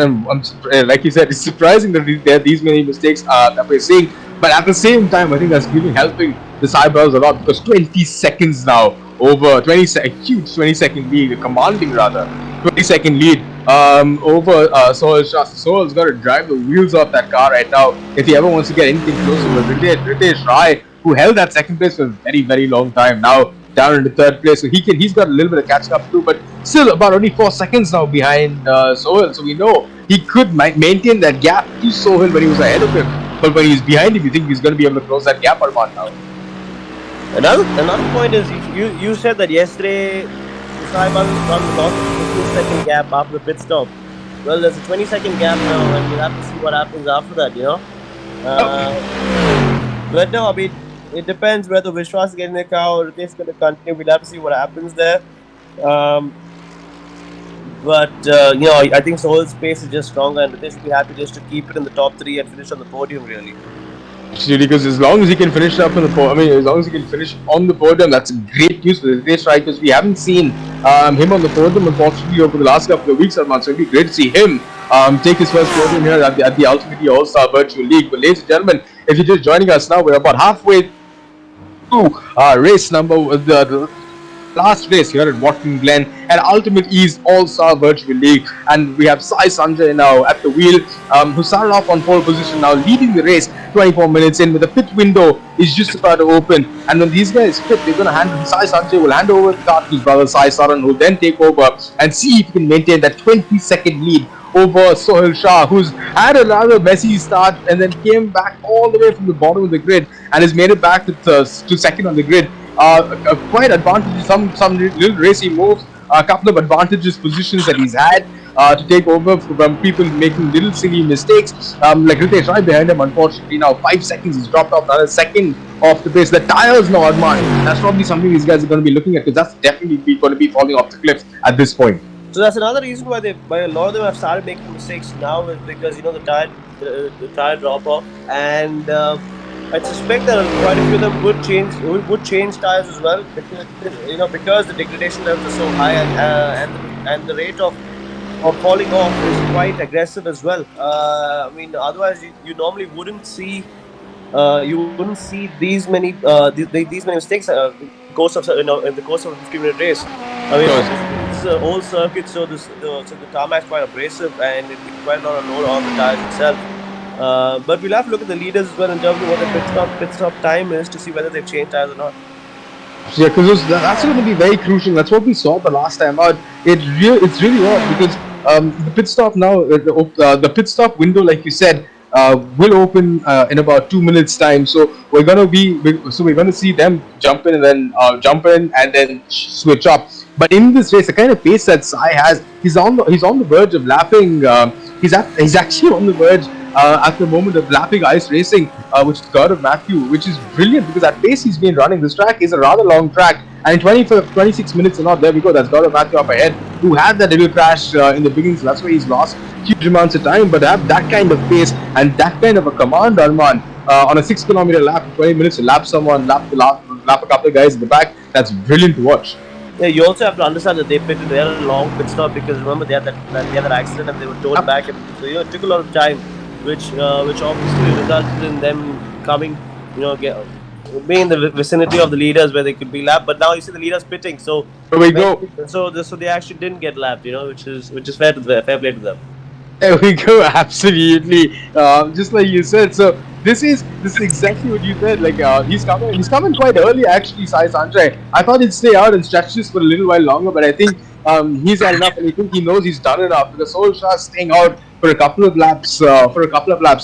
like you said, it's surprising that there are these many mistakes that we're seeing. But at the same time, I think that's helping the Cyber's a lot, because 20 seconds now over, a huge 20-second lead, a commanding rather, 20-second lead over Sohail Shah. Sohail's got to drive the wheels off that car right now if he ever wants to get anything closer. But Ritesh Rai, who held that second place for a very, very long time, now down into third place. So he's got a little bit of catching up to do, but still about only 4 seconds now behind Sohail. So we know he could maintain that gap to Sohail when he was ahead of him. But when he's behind him, you think he's going to be able to close that gap or not now? Another point is you said that yesterday Saiman lost a 15-second gap after the pit stop. Well, there's a 20-second gap now, and we'll have to see what happens after that, you know. But no, I mean, it depends whether Vishwas is getting the car or Ritesh is going to continue. We'll have to see what happens there. But you know, I think Sohail's pace is just stronger, and Ritesh will be happy just to keep it in the top 3 and finish on the podium, really. Absolutely, because as long as he can finish up on the podium, as long as he can finish on the podium, that's great news for the Ritesh Rai, because we haven't seen him on the podium, unfortunately, over the last couple of weeks, Arman. So it'd be great to see him take his first podium here at the UltimateE All-Star Virtual League. But ladies and gentlemen, if you're just joining us now, we're about halfway through race number, the last race here at Watkins Glen and UltimateE's All-Star Virtual League, and we have Sai Sanjay now at the wheel, who started off on pole position, now leading the race 24 minutes in, with the pit window is just about to open, and when these guys pit, they're going to hand Sai Sanjay will hand over the car to his brother Sai Saran, who will then take over and see if he can maintain that 20-second lead over Sohail Shah, who's had a rather messy start and then came back all the way from the bottom of the grid and has made it back to second on the grid. Quite advantageous, some little racy moves, a couple of advantageous positions that he's had to take over from people making little silly mistakes. Like Ritesh Rai behind him, unfortunately, now 5 seconds, he's dropped off another second off the pace. The tires now, Arman, that's probably something these guys are going to be looking at, because that's definitely going to be falling off the cliff at this point. So that's another reason why a lot of them have started making mistakes now, is because, you know, the tire drop off, and I suspect that quite a few of them would change tires as well, because, you know, because the degradation levels are so high, and the rate of falling off is quite aggressive as well. I mean, otherwise you normally wouldn't see these many mistakes in the course of a 15-minute race. I mean, it's an old circuit, so the tarmac is quite abrasive, and it gives quite a lot of load on the tires itself. But we'll have to look at the leaders as well in terms of what the pit stop time is to see whether they've changed tires or not. Yeah, because that's going to be very crucial. That's what we saw the last time out. It's really odd, because the pit stop now, the pit stop window, like you said, will open in about 2 minutes time. So we're going to see them jump in and then switch up. But in this race, the kind of pace that Sai has, he's on the verge of lapping. He's actually on the verge at the moment of lapping ice racing, which is Gaurav Matthew, which is brilliant, because at pace he's been running. This track is a rather long track, and in 26 minutes or not, there we go. That's Gaurav Matthew up ahead, who had that little crash in the beginning, so that's why he's lost huge amounts of time. But to have that kind of pace and that kind of a command, Arman, on a 6-kilometer lap, 20 minutes to lap a couple of guys in the back, that's brilliant to watch. Yeah, you also have to understand that they had a long pit stop, because remember they had that accident and they were towed back, and so, you know, it took a lot of time, which obviously resulted in them coming, you know, being in the vicinity of the leaders where they could be lapped. But now you see the leaders pitting, so there we go. So they actually didn't get lapped, you know, which is fair play to them. There we go, absolutely. Just like you said, so this is exactly what you said. Like he's coming quite early, actually, Sai Sanjay. I thought he'd stay out and stretch this for a little while longer, but I think he's had enough, and I think he knows he's done enough, because Sohail Shah is staying out for a couple of laps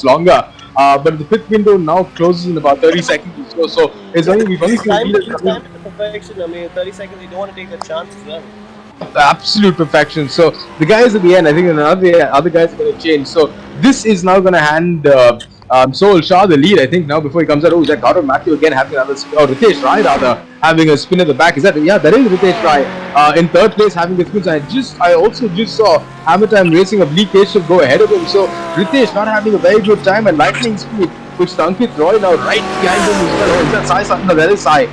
longer. But the pit window now closes in about 30 seconds or so. We've only seen time to perfection. I mean, 30 seconds, you don't want to take that chance as well. Absolute perfection. So the guys at the end, I think other guys are going to change. So this is now going to hand Sohail Shah the lead, I think, now before he comes out. Oh, is that Gaurav Matthew again having another spin? Oh, Ritesh Rai rather having a spin at the back. Is that? Yeah, that is Ritesh Rai in third place having a spin. I also just saw Hammer Time Racing of Lee Keshav go ahead of him. So Ritesh not having a very good time and lightning speed, which Ankit Roy now right behind him as well. Oh, is that Sai Saran? No, that is Sai.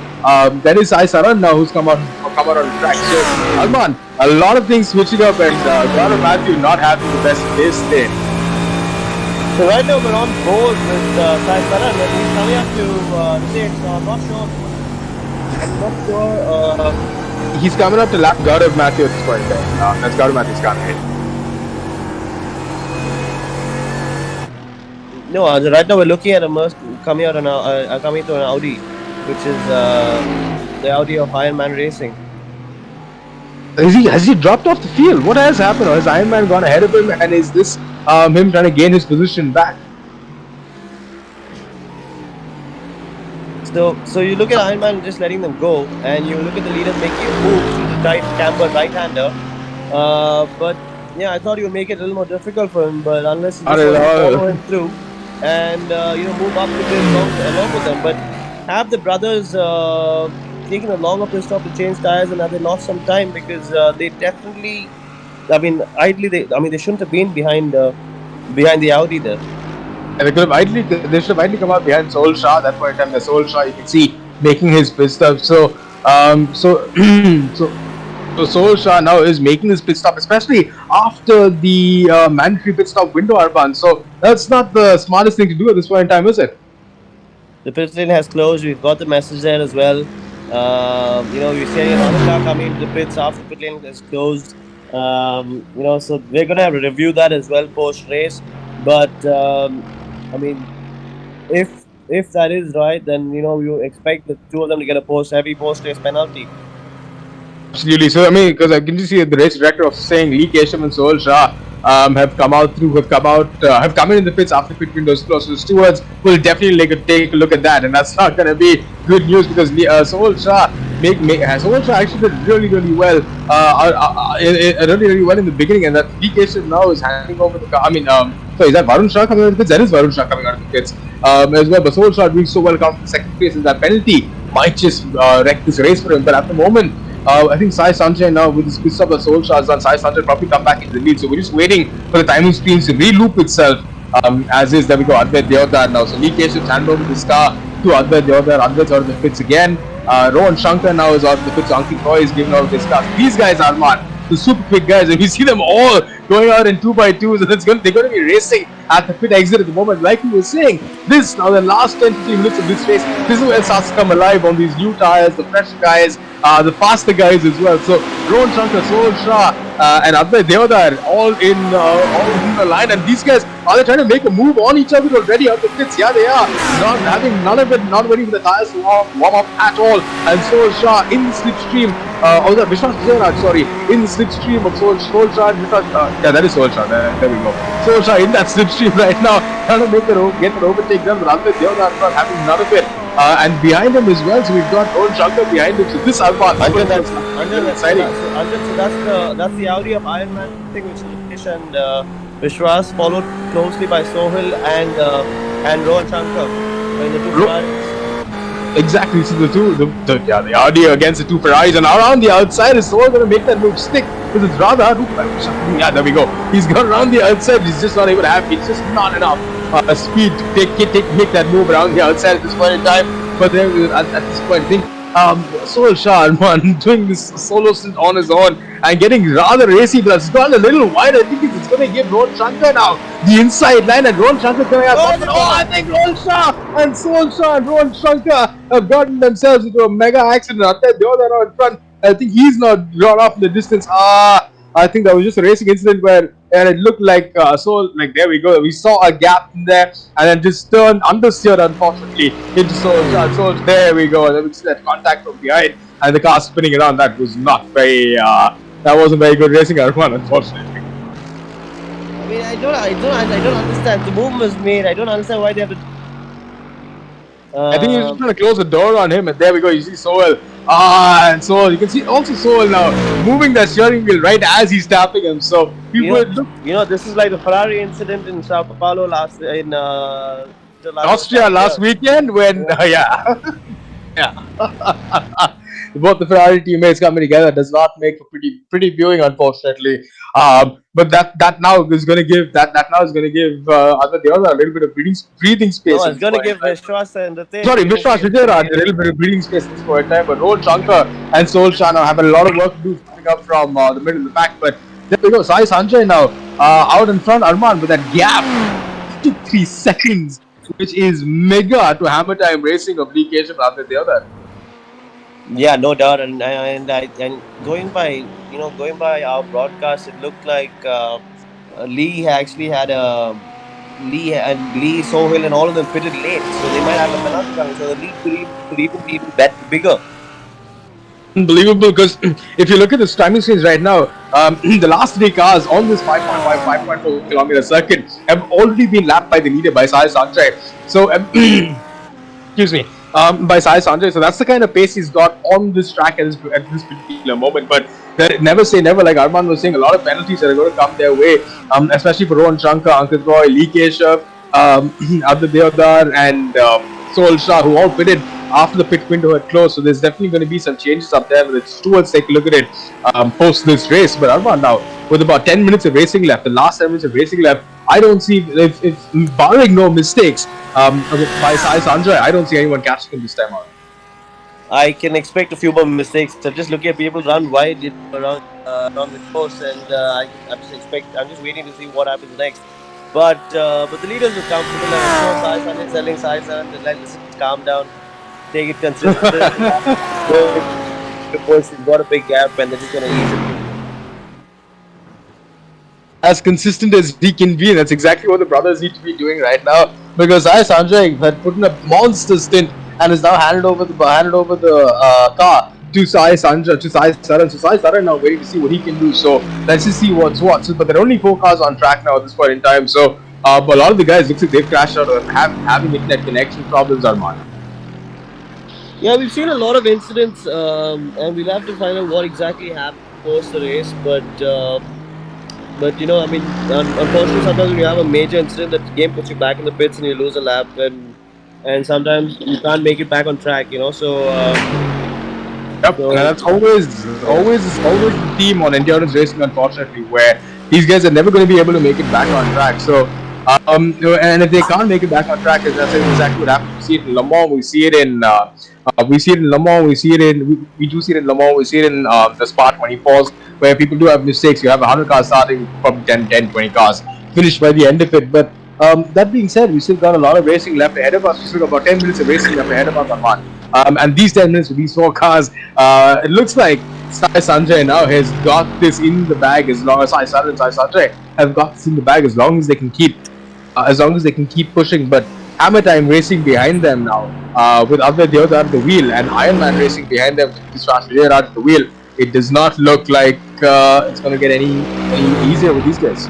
That is Sai Saran now, who's come out on the track. So Arman, a lot of things switching up, and Gaurav Matthew not having the best pace there. So right now we're on board with Sai Saran, and he's coming up to Ritesh. So I'm not sure. He's coming up to lap Gaurav Matthew at this point. That's Gaurav Matthew's car, right? No, right now we're looking at a coming out on coming to an Audi, which is the Audi of Iron Man Racing. Has he dropped off the field? What has happened? Or has Iron Man gone ahead of him? And is this him trying to gain his position back? So you look at Iron Man just letting them go, and you look at the leaders making moves with the tight cambered right-hander. But yeah, I thought he would make it a little more difficult for him. But unless he Not just at wanted to all. follow him through and move up the grid along with them, but have the brothers taken a longer pit stop to change tires, and have they lost some time because they definitely, I mean, they shouldn't have been behind the Audi there. And they should have ideally come out behind Soul Shah. That point in time, the Soul Shah you can see making his pit stop. So so Soul Shah now is making his pit stop, especially after the mandatory pit stop window, Arban. So that's not the smartest thing to do at this point in time, is it? The pit lane has closed. We've got the message there as well. We're seeing another car coming into the pits after the pit lane is closed. So we're gonna have to review that as well post race. But I mean, if that is right, then you expect the two of them to get a heavy post race penalty. Absolutely. So I mean, because I can just see the race director of saying Lee Keshav and Soul Shah have come in the pits after pit windows closed. So the stewards will definitely take a look at that, and that's not going to be good news because Soul Shah Soul Shah actually did really well, really well in the beginning, and that Lee Keshav now is handing over the car. I mean, so is that Varun Shah coming out of the pits? That is Varun Shah coming out of the pits as well. But Soul Shah doing so well coming from second place, and that penalty might just wreck this race for him. But at the moment, I think Sai Sanjay now with his pit stop the Soul Shah has done, Sai Sanjay probably come back into the lead. So we're just waiting for the timing screens to re-loop itself. As is, there we go, Advait Deodar now. So Lee Keshav hand over this car to Advait Deodar. Advait's out of the pits again. Rohan Shankar now is out of the pits. Ankit Roy is giving out this car. These guys are the super quick guys, and we see them all going out in 2x2s, and they're going to be racing at the pit exit at the moment. Like we were saying, the last 10-15 minutes of this race, this is where it starts to come alive on these new tires, the fresh guys, the faster guys as well. So Rohan Shankar, Soul Shah, and Advait Deodar all in the line, and these guys are they trying to make a move on each other already out the pits? Yeah, they are. Not having none of it, not waiting for the tires to warm up at all. And Soul Shah in the slipstream, Vishwas Vijayaraj, sorry, in the slipstream of Soul Shah. Yeah, that is Soul Shah. There we go. Soul Shah in that slipstream right now, trying to get an overtake done, but Advait Deodar not having none of it. And behind him as well, so we've got Rohan Shankar behind him. So this Arman, that's the Audi of Iron Man thing, which is and Vishwas, followed closely by Sohil and Rohan Shankar in the two Ferraris. Exactly, so the Audi against the two Ferraris, and around the outside is Sohil going to make that move stick because it's rather hard. Yeah, there we go. He's gone around the outside. He's just not able to have. It's just not enough speed to make that move around the outside at this point in time. But then at this point, I think Soul Shah doing this solo stint on his own and getting rather racy, but it's gone a little wide. I think it's going to give Rohan Shankar now the inside line, and Rohan Shankar coming out. I think Rohan Shah and Soul Shah and Rohan Shankar have gotten themselves into a mega accident. Advait Deodar in front. I think he's not drawn off in the distance. I think that was just a racing incident where it looked like there we go. We saw a gap in there and then just turned understeered unfortunately into Soul Shah. So there we go. There was that contact from behind and the car spinning around. That was not very. That wasn't very good racing, Arman, unfortunately. I mean, I don't understand. The move was made. I don't understand why they have to. I think he's just trying to close the door on him, and there we go. You see Sohil. And so you can see also Sohil now moving that steering wheel right as he's tapping him. So this is like the Ferrari incident in Sao Paulo Austria last weekend when both the Ferrari teammates coming together does not make for pretty viewing, unfortunately. But that now is going to give Advait Deodar a little bit of breathing space. No, it's going to give Vishwas and Ritesh. Vishwas Vijayaraj a little bit of breathing space at this point in time. But Rohan Shankar and Soul Shah now have a lot of work to do coming up from the middle of the pack. But there we go. Sai Sanjay now out in front, Arman, with that gap, 53 seconds, which is mega to hammer time racing of Lee Keshav and Advait Deodar. Yeah, no doubt, and going by our broadcast, it looked like Lee actually had a Lee, Sohail, and all of them pitted late, so they might have a penalty coming. So the lead could even be even bigger. Unbelievable, because if you look at the timing screens right now, the last 3 cars on this 5.5, 5.4 kilometer circuit have already been lapped by the leader, by Sai Sanjay. So, excuse me, by Sai Sanjay. So that's the kind of pace he's got on this track at this particular moment. But never say never, like Arman was saying, a lot of penalties that are going to come their way, especially for Rohan Shankar, Ankit Roy, Lee Keshav, Abdul Deodar, and Soul Shah, who all pitted after the pit window had closed. So there's definitely going to be some changes up there. But it's towards take a look at it post this race. But Arman, now with about 10 minutes of racing left, the last 10 minutes of racing left, I don't see, if barring no mistakes by Sai Sanjay, I don't see anyone catching him this time out. I can expect a few more mistakes. I'm just looking at people run wide around the course, and I'm just waiting to see what happens next. But the leaders are comfortable, and of course, Sai Sun is telling Sai Sun to listen, calm down, take it consistent. Because he's got a big gap, and they're just going to ease it. As consistent as he can be, and that's exactly what the brothers need to be doing right now. Because Sai Sanjay had put in a monster stint and is now handed over the car to Sai Sanjay, to Sai Saran. So Sai Saran now waiting to see what he can do. So let's just see what's what. So, but there are only 4 cars on track now at this point in time. So but a lot of the guys looks like they've crashed out or having internet connection problems, Arman. Yeah, we've seen a lot of incidents, and we'll have to find out what exactly happened post the race. But I mean, unfortunately, sometimes when you have a major incident, that game puts you back in the pits and you lose a lap, and sometimes you can't make it back on track. So. Yep, and that's always the theme on endurance racing, unfortunately, where these guys are never going to be able to make it back on track. So, and if they can't make it back on track, that's exactly what happens. We see it in Le Mans, we see it in Le Mans, we do see it in Le Mans, we see it in the Spa 24s, where people do have mistakes. You have 100 cars starting, probably 10, 20 cars finished by the end of it. But that being said, we still got a lot of racing left ahead of us. We still got about 10 minutes of racing left ahead of us, Arman. And these 10 minutes with these 4 cars, it looks like Sai Sanjay now has got this in the bag as long as Sai Sanjay have got this in the bag as long as they can keep pushing. But Hammer Time racing behind them now, with Abdul Deodar at the wheel and Iron Man racing behind them with Vishwas Vijayaraj at the wheel, it does not look like it's going to get any easier with these guys.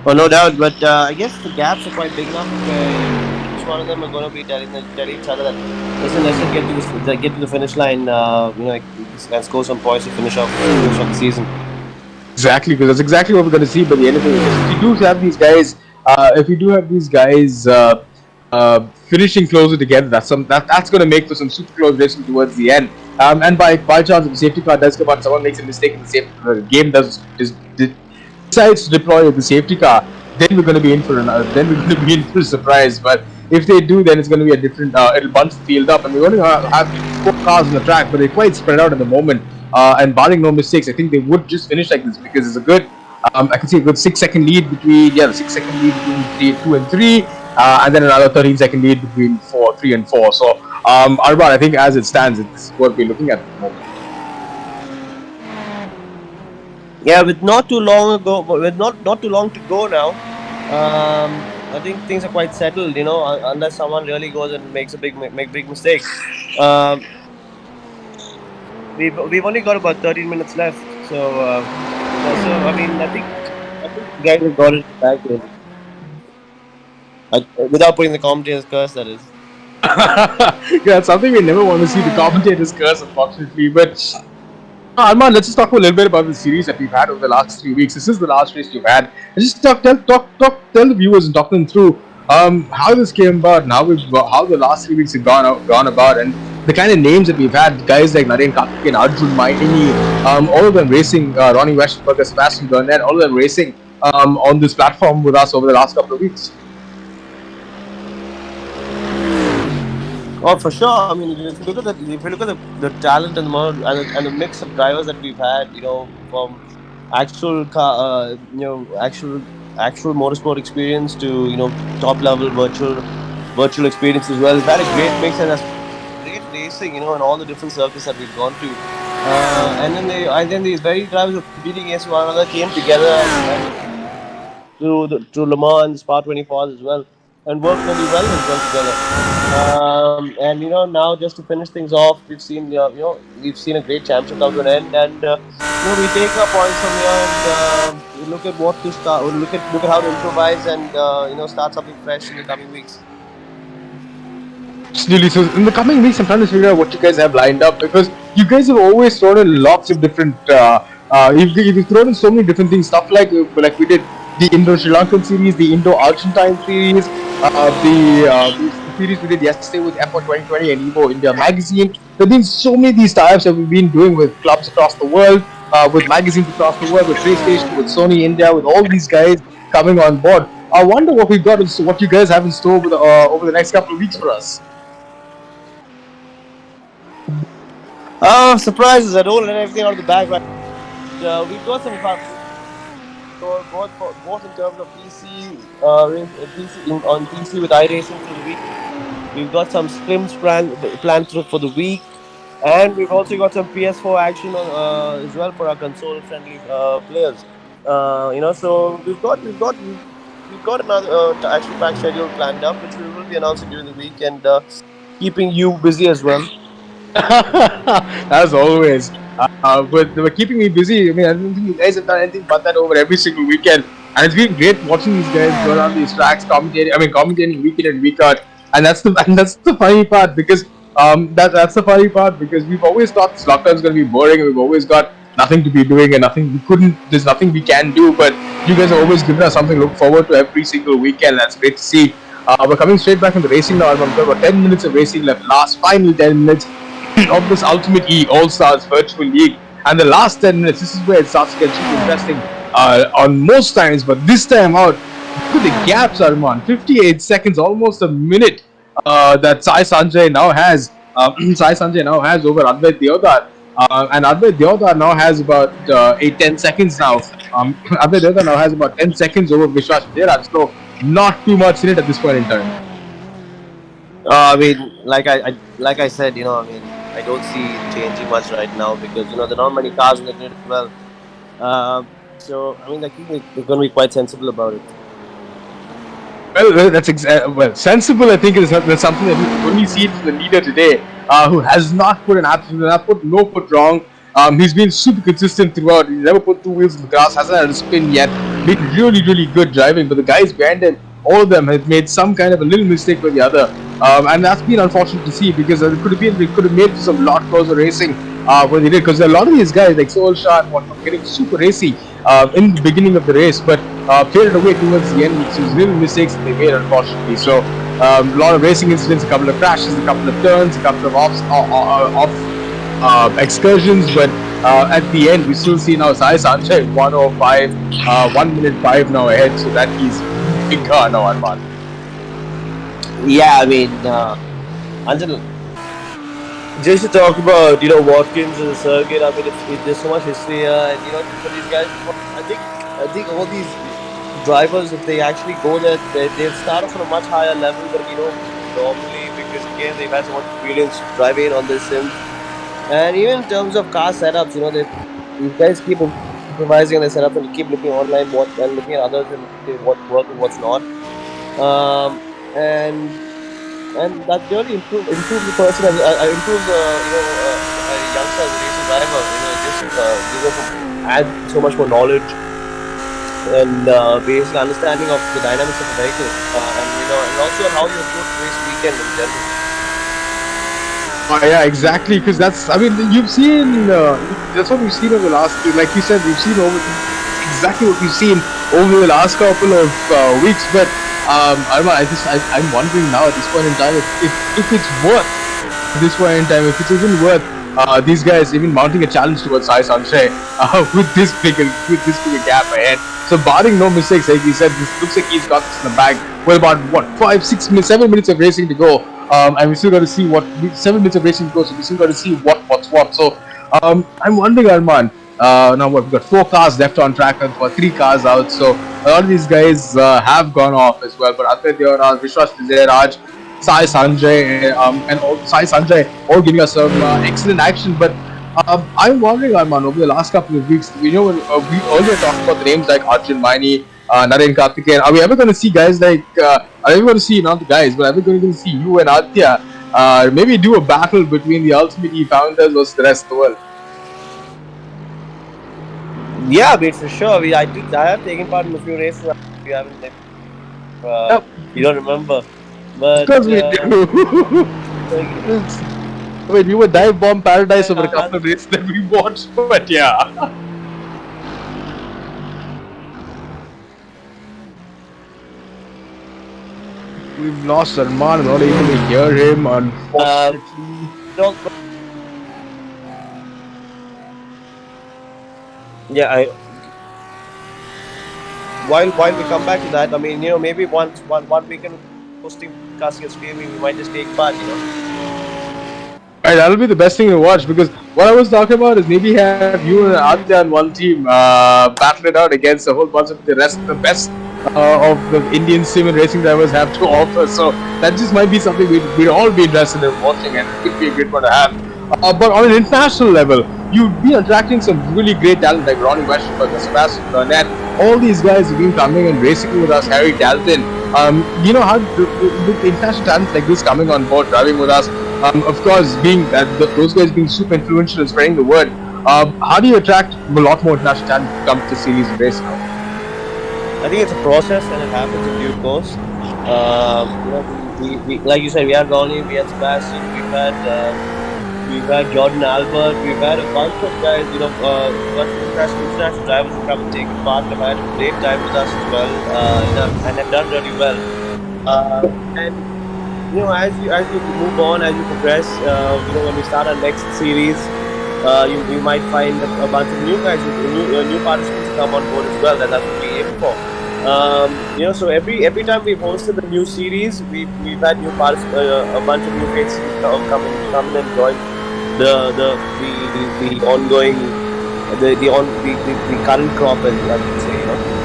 Oh, no doubt, but I guess the gaps are quite big enough. Each one of them are going to be telling each other that let's get to the finish line. And score some points to finish off the season. Exactly, because that's exactly what we're going to see by the end of the year. If you do have these guys, finishing closer together, that's going to make for some super close racing towards the end. And by chance, if the safety car does come out, someone makes a mistake in the game decides to deploy the safety car, then we're going to be in for a surprise. But if they do, then it's going to be a different. It'll bunch the field up, and we're going to have 4 cars on the track, but they're quite spread out at the moment. And barring no mistakes, I think they would just finish like this because it's a good. I can see a good 6-second lead between 2 and 3, and then another 13-second lead between 3 and 4. So, Arban, I think as it stands, it's what we're looking at the moment. Yeah, with not too long to go now, I think things are quite settled. Unless someone really goes and makes a big mistake. We've only got about 13 minutes left, so I mean, I think the guys have got it back there. Without putting the commentator's curse, that is. Yeah, it's something we never want to see, the commentator's curse, unfortunately. But Arman, let's just talk a little bit about the series that we've had over the last 3 weeks. This is the last race you've had. Just tell the viewers and talk them through how this came about and how the last 3 weeks have gone about, and the kind of names that we've had, guys like Narain Karthikeyan, Arjun, Maini, all of them racing, Ronnie Westenberger, Sebastian Burnett, all of them racing on this platform with us over the last couple of weeks. Oh, for sure. I mean, if you look at the talent and the mix of drivers that we've had, from actual actual motorsport experience to top level virtual experience as well. We've had a great mix, and that's great racing, and all the different circuits that we've gone to. And then these very drivers who are competing against one another came together to Le Mans, Spa 24s as well, and worked really well as well together. And now just to finish things off, we've seen a great championship come to an end, and we take our points from here and we look at what to start. Look at how to improvise and start something fresh in the coming weeks. Absolutely. So in the coming weeks, I'm trying to figure out what you guys have lined up, because you guys have always thrown in lots of different. You've thrown in so many different things, stuff like we did the Indo-Sri Lankan series, the Indo-Argentine series, the series we did yesterday with F1 2020 and Evo India magazine. There have been so many of these tie-ups that we've been doing with clubs across the world, with magazines across the world, with PlayStation, with Sony India, with all these guys coming on board. I wonder what we've got, what you guys have in store over the next couple of weeks for us. Surprises! I don't let everything out of the bag, right? We've got some fun. So both in terms of PC, on PC with iRacing for the week. We've got some scrims planned for the week, and we've also got some PS4 action as well for our console-friendly players. So we've got another action pack schedule planned up, which we will be announcing during the week and keeping you busy as well. As always. But they were keeping me busy. I mean, I don't think you guys have done anything but that over every single weekend. And it's been great watching these guys go around these tracks, commentating week in and week out. And that's the funny part, because that's the funny part, because we've always thought this lockdown is going to be boring, and we've always got nothing to be doing and there's nothing we can do. But you guys have always given us something to look forward to every single weekend. That's great to see. We're coming straight back from the racing now. We've got about 10 minutes of racing left. Final 10 minutes of this UltimateE All-Stars Virtual League. And the last 10 minutes, this is where it starts to get super interesting on most times. But this time out, look at the gaps, Arman. 58 seconds, almost a minute that Sai Sanjay now has. Sai Sanjay now has over Advait Deodar. And Advait Deodar now has about 10 seconds now. Advait Deodar now has about 10 seconds over Vishwas Vijayaraj. So not too much in it at this point in time. I mean, like I said, I don't see it changing much right now, because there are not many cars in the grid as well. So I mean, I think they're going to be quite sensible about it. Well, that's sensible. I think is something that we only see from the leader today, who has not put no foot wrong. He's been super consistent throughout. He's never put two wheels in the grass. Hasn't had a spin yet. Been really, really good driving. But the guys behind him, all of them have made some kind of a little mistake with the other, and that's been unfortunate to see, because they could have made some lot closer racing when they did, because a lot of these guys like Soul Shah were getting super racy in the beginning of the race, but played it away towards the end, which was little mistakes that they made, unfortunately. So a lot of racing incidents, a couple of crashes, a couple of turns, a couple of off excursions, but at the end we still see now Sai Sanjay 1:05, 1 minute 5 now ahead, so that he's big car now, Arman. Yeah, I mean, just to talk about Watkins as a circuit. I mean, there's so much history here, and for these guys, I think all these drivers, if they actually go there, they'll start off on a much higher level than normally, because again they've had so much experience driving on this sim. And even in terms of car setups, these guys keep improvising their setup and keep looking online and looking at others and what's working, what's not. And that really improves the person, improves a youngster as a racing driver. Just add so much more knowledge and basic understanding of the dynamics of the vehicle, and also how you approach race weekend in general. Yeah, exactly. Because that's what we've seen over the last, like you said, exactly what we've seen over the last couple of weeks. But I'm wondering now at this point in time if it's worth if it's even worth these guys even mounting a challenge towards Sai Sanjay with this bigger gap ahead. So barring no mistakes, like you said, this looks like he's got this in the bag. With about 5, 6 minutes, 7 minutes of racing to go. And we still got to see 7 minutes of racing to go, so we still got to see what's what. So I'm wondering, Arman, now we've got 4 cars left on track and 3 cars out, so a lot of these guys have gone off as well. But Advait Deodar, Vishwas Vijayaraj, Sai Sanjay, Sai Sanjay all giving us some excellent action. But I'm wondering, Arman, over the last couple of weeks, when we earlier talked about the names like Arjun Maini, Narain Karthikeyan. Are we ever going to see guys like? Are we going to see not the guys, but are we going to see you and Aditya? Maybe do a battle between the UltimateE founders versus the rest of the world. Yeah, but for sure. I have taken part in a few races. You haven't. Yep. You don't remember, but Because we do. Wait, we were dive bomb paradise over a couple of races that we watched, but yeah. We've lost Arman, not able to hear him, unfortunately. Yeah, while we come back to that, I mean, maybe one weekend hosting casting and streaming, we might just take part, Right, that'll be the best thing to watch, because what I was talking about is maybe have you and Aditya on one team battle it out against a whole bunch of the rest, the best of the Indian sim and racing drivers have to offer. So that just might be something we'd all be interested in watching, and it could be a great one to have. But on an international level, you'd be attracting some really great talent like Ronnie Westerberg, Sebastian Burnett. All these guys have been coming and racing with us, Harry Dalton. How with international talents like this coming on board, driving with us. Of course, being those guys being super influential and spreading the word. How do you attract a lot more international talent to come to the series and race now? I think it's a process and it happens in due course. We like you said, we had Ronnie, we had Sebastian, we've had Jordan Albert, we've had a bunch of guys, international drivers who come and take part and have had a great time with us as well, and have done really well. And as you move on, as you progress, when we start our next series, you might find a bunch of new guys, new participants come on board as well. That's what we aim for. So every time we've hosted a new series, we've had new a bunch of new faces come in and join the ongoing the current crop, as I would say.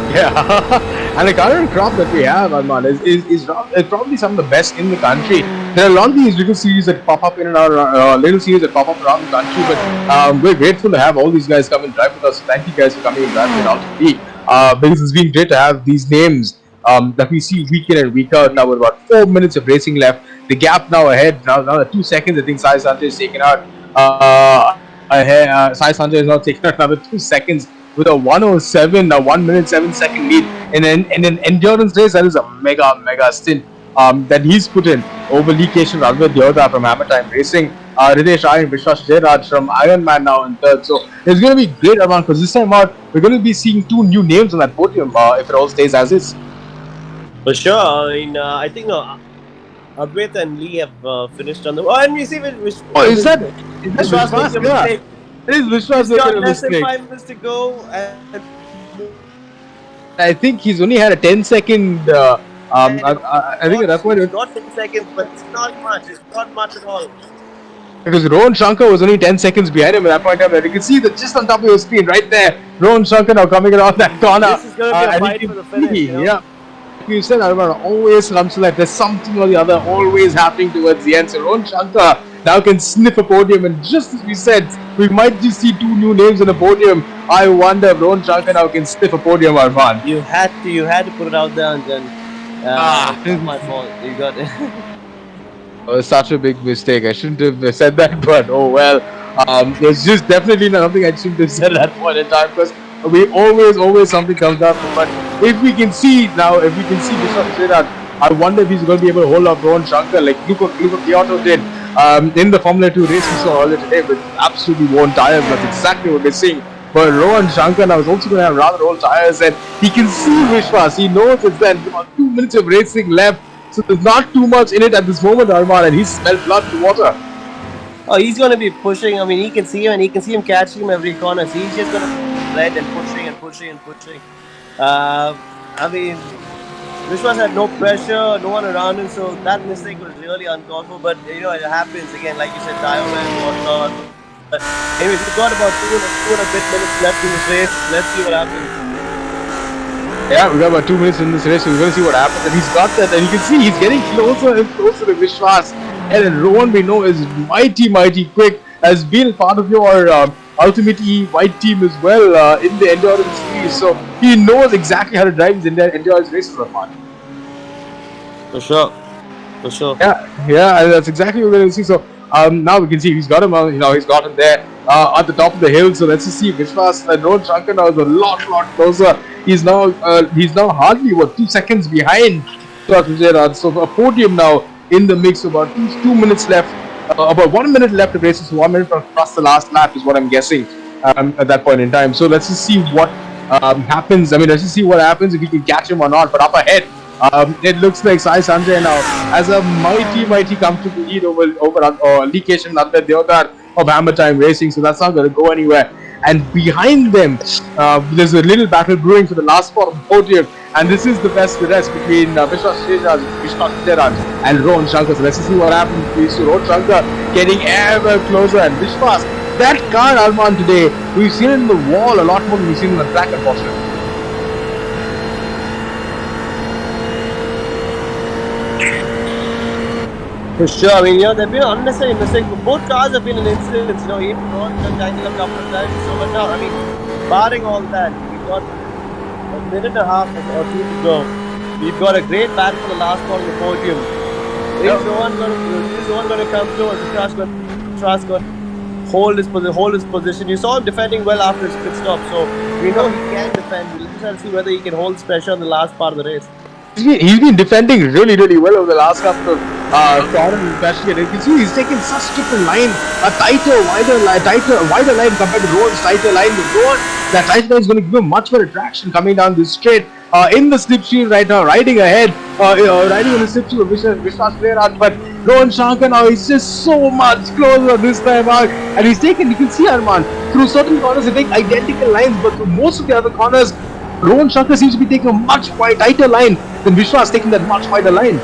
Yeah, and the current crop that we have, Arman, is probably some of the best in the country. There are a lot of these little series that pop up in our little series that pop up around the country, but we're grateful to have all these guys come and drive with us. Thank you guys for coming and driving with UltimateE, because it's been great to have these names that we see week in and week out. Now with about 4 minutes of racing left, the gap now ahead. Now 2 seconds. I think Sai Sanjay is taken out. Sai Sanjay is now taking out another 2 seconds. With a 1:07, a 1 minute 7 second lead in an endurance race, that is a mega stint that he's put in over Lee Keshav, Raghav Deodha from Hammer Time Racing, Ritesh Rai and Vishwas Jairaj from Iron Man now in third. So it's going to be great around, because this time out we're going to be seeing 2 new names on that podium if it all stays as is. For sure. I think Advait and Lee have finished on the. Oh, and we see is that Vishwas? Yeah. It is Vishwas making a less mistake. than 5 minutes to go, and I think he's only had a 10-second. I think at that point it's not 10 seconds, but it's not much. It's not much at all. Because Rohan Shankar was only 10 seconds behind him at that point in time. You can see that just on top of your screen, right there. Rohan Shankar now coming around that corner. This is going to be a fight for the finish. Yeah. You said, Arman, always comes to life. There's something or the other always happening towards the end. So Rohan Shankar now can sniff a podium, and just as we said, we might just see 2 new names on a podium. I wonder if Rohan Shankar now can sniff a podium, Arman. You had to put it out there, and then it's not my fault. You got it. It was such a big mistake. I shouldn't have said that, but oh well. There's just definitely something I shouldn't have said at that point in time, because we always something comes up. But if we can see Vishwas Jairaj, I wonder if he's going to be able to hold up Rohan Shankar like Luca Kyoto did in the Formula 2 race we saw earlier today with absolutely worn tires. That's exactly what we're seeing. But Rohan Shankar now is also going to have rather old tires, and he can see Vishwas. He knows it's then about 2 minutes of racing left, so there's not too much in it at this moment, Arman, and he's smelled blood to water. Oh, he's going to be pushing. I mean, he can see him, and he can see him catching him every corner. So he's just going to lead and pushing. I mean, Vishwas had no pressure, no one around him, so that mistake was really uncalled for. But it happens again, like you said, tire wear and whatnot. But anyways, we've got about 2 and a bit minutes left in this race. Let's see what happens. Yeah, we've got about 2 minutes in this race, so we're going to see what happens. And he's got that, and you can see he's getting closer and closer to Vishwas. And Rohan, we know, is mighty quick. Has been part of your UltimateE white team as well in the endurance series. So he knows exactly how to drive his endurance races, Rahman. For sure. For sure. Yeah, and that's exactly what we're going to see. So now we can see he's got him, he's got him there at the top of the hill. So let's just see. Vishwas and Rohan Shankar now is a lot closer. He's now hardly 2 seconds behind Vijay. So a podium now in the mix. About 2 minutes left. About 1 minute left of races. 1 minute across the last lap is what I'm guessing at that point in time. So let's just see what happens. I mean, let's just see what happens if we can catch him or not. But up ahead, it looks like Sai Sanjay now has a mighty comfortable lead over Leakesh and Nanda Deodar of Hammer Time Racing. So that's not going to go anywhere. And behind them, there's a little battle brewing for the last spot of the podium. And this is the best rest between Vishwas Vijay and Rohan Shankar. So let's see what happens. We see Rohan Shankar getting ever closer. And Vishwas, that car, Arman, today, we've seen it in the wall a lot more than we've seen in the track, unfortunately. For sure. I mean, there have been unnecessary mistakes. Both cars have been in incidents. Even Rohan tangled a couple of times. So, but now, I mean, barring all that, we've got a minute and a half or two to go. We've got a great battle for the last part of the podium. Is Rohan going to come through, or is Trust going to hold his position? You saw him defending well after his pit stop, so we know he can defend. We'll just have to see whether he can hold his pressure on the last part of the race. He's been defending really well over the last couple of corners, especially. And you can see he's taken such different line, a wider line compared to Rohan's tighter line. But Rohan, that tighter line is going to give him much better traction coming down this straight. In the slipstream right now, riding ahead, riding in the slipstream of Vishwas Vijay. But Rohan Shankar now is just so much closer this time out. And he's taken, you can see Arman, through certain corners they take identical lines, but through most of the other corners, Rohan Shankar seems to be taking a much tighter line than Vishwas taking that much wider line.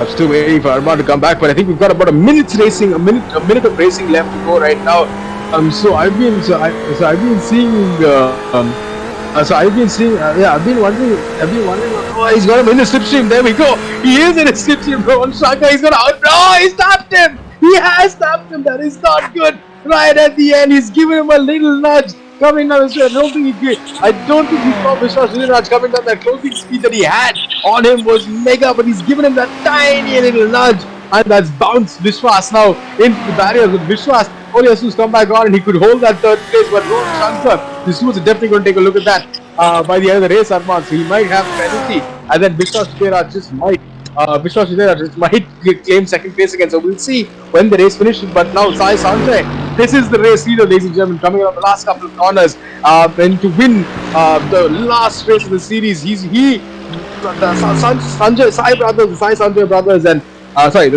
I'm still waiting for Arman to come back, but I think we've got about a minute of racing left to go right now. I've been wondering. Oh, he's got him in the slipstream. There we go. He is in the slipstream. Rohan Shankar, he's gonna out. No, he stopped him. He has stopped him. That is not good. Right at the end, he's giving him a little nudge coming down the straight. I don't think he saw Vishwas Vijay coming down. That closing speed that he had on him was mega, but he's given him that tiny little nudge, and that's bounced Vishwas now into the barriers. With Vishwas, all he has to come back on and he could hold that third place. But Rohan Shankar, this was definitely going to take a look at that by the end of the race, Arman. So he might have penalty, and then Vishwas Vijay just might claim second place again. So we'll see when the race finishes. But now Sai Sanjay, this is the race leader, ladies and gentlemen, coming on the last couple of corners. And to win the last race of the series, the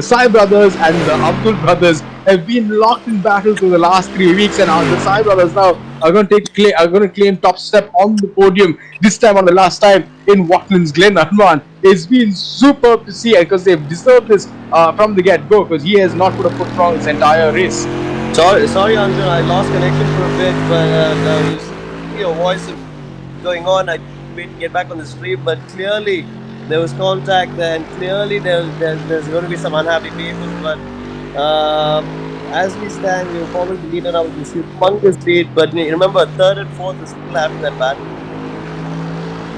Sai brothers and the Abdul brothers have been locked in battle for the last 3 weeks, and the Sai brothers now are going to claim top step on the podium this time, on the last time in Watkins, Glen. Arman, it's been superb to see because they've deserved this from the get-go, because he has not put a foot wrong this entire race. Sorry, Anjan, I lost connection for a bit, but your voice going on. I wait to get back on the stream, but clearly there was contact there, and clearly there's going to be some unhappy people. But as we stand, we're following the leader now with this humongous lead. But remember, third and fourth is still having that battle.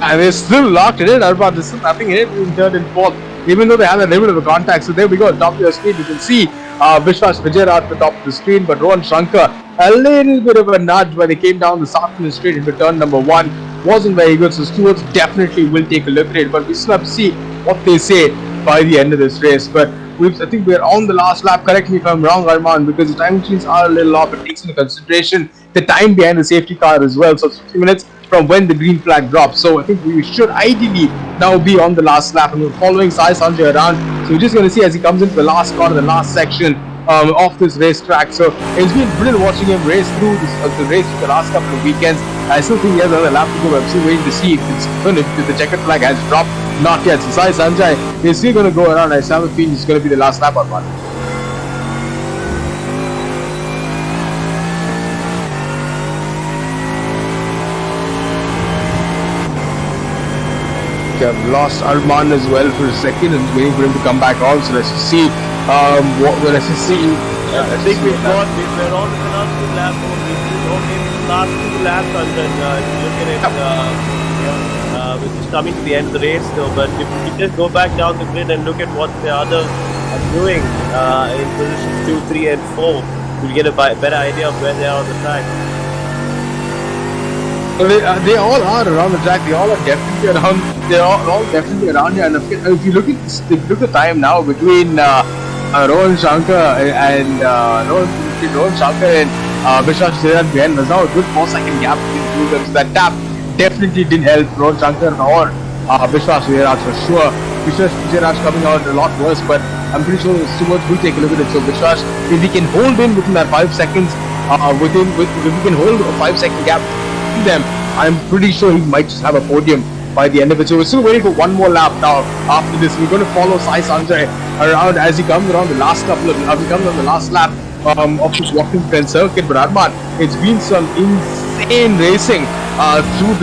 And they're still locked in it, Arman. There's still nothing in it in third and fourth, even though they have a little bit of a contact. So there we go, top of your screen. You can see Vishwas Vijay at the top of the screen, but Rohan Shankar, a little bit of a nudge when they came down the Southern Straight into turn number 1. Wasn't very good, so stewards definitely will take a look at it, but we still have to see what they say by the end of this race. But I think we're on the last lap. Correct me if I'm wrong, Arman, because the time machines are a little off. It takes into consideration the time behind the safety car as well. So it's 50 minutes from when the green flag drops. So I think we should ideally now be on the last lap, and we're following Sai Sanjay around. So we're just going to see as he comes into the last corner, the last section of this racetrack. So it's been brilliant watching him race through the race for the last couple of weekends. I still think he has another lap to go. I'm still waiting to see if the checkered flag has dropped. Not yet. So Sai Sanjay is still going to go around. I have a feeling it's going to be the last lap on one. I've lost Arman as well for a second and waiting for him to come back on. So let's just see. Let's just see. I think we're on the penultimate lap. We've only the last 2 laps, and then if you look at it, we're just coming to the end of the race though. But if we just go back down the grid and look at what the others are doing in positions 2, 3, and 4, we'll get a better idea of where they are on the track. Well, they all are around the track. They all are definitely around. They're all definitely around here. And if you look at this, if you look at the time now between Rohan Shankar and Vishwas Sriran behind, there's now a good 4-second gap between them. So that tap definitely didn't help Rohan Shankar or Vishwas Sriran for sure. Vishwas Sriran coming out a lot worse, but I'm pretty sure the stewards will take a look at it. So Vishwas, if he can hold in within that 5 seconds, if he can hold a 5-second gap them, I'm pretty sure he might just have a podium by the end of it. So we're still waiting for one more lap now. After this, we're going to follow Sai Sanjay around as he comes around the last lap of this Watkins circuit. But Arman, it's been some insane racing through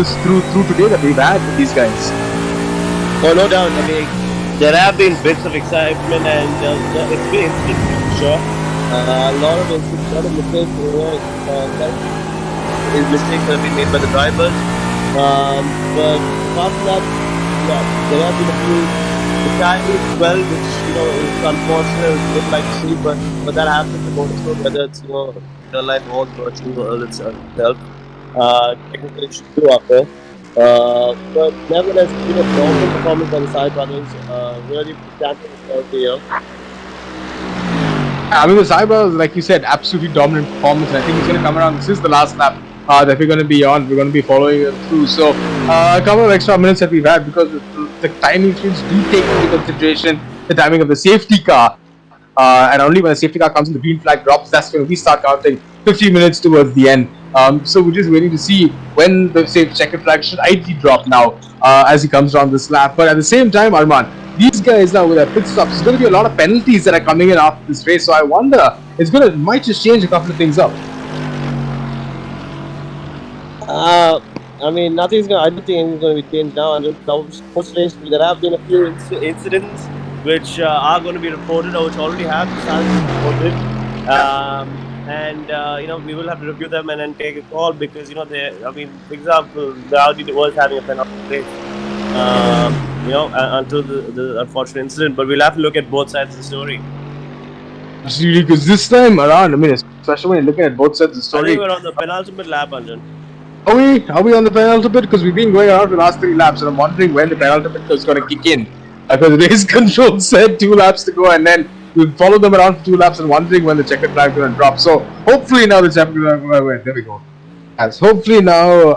today that we've had with these guys. Oh, no doubt. I mean, there have been bits of excitement, and it's been interesting for sure. A lot of mistakes. Mistakes have been made by the drivers, but apart from that, there have been a few fatalities as well, which is unfortunate. We would like to see, but that happens in motorsport, whether it's real life or virtual world itself. Technically, it should do up there. But nevertheless, it's been a dominant performance by the Sai brothers. Really champion of the year. I mean, the Sai brothers, like you said, absolutely dominant performance. I think he's going to come around. This is the last lap that we're going to be on. We're going to be following him through. So a couple of extra minutes that we've had because the timing change do take into consideration the timing of the safety car. And only when the safety car comes and the green flag drops, that's when we start counting 50 minutes towards the end. So we're just waiting to see when the checkered flag should ideally drop now as he comes around this lap. But at the same time, Arman, these guys now with their pit stops, there's going to be a lot of penalties that are coming in after this race. So I wonder, might just change a couple of things up. I mean, nothing's going. I don't think anything's going to be changed now. And post-race, there have been a few incidents which are going to be reported, or which already have been reported. And we will have to review them and then take a call because for example, the Audi was having a penalty race. Until the unfortunate incident, but we'll have to look at both sides of the story. Absolutely, because this time around, I mean, especially when you're looking at both sides of the story. I think we're on the penultimate lap, Anjan. Are we on the penultimate? Because we've been going around for the last 3 laps, and I'm wondering when the penultimate is going to kick in. Because the race control said 2 laps to go, and then we'll follow them around for 2 laps and wondering when the checkered flag is going to drop. So hopefully now the checkered flag, there we go. As hopefully now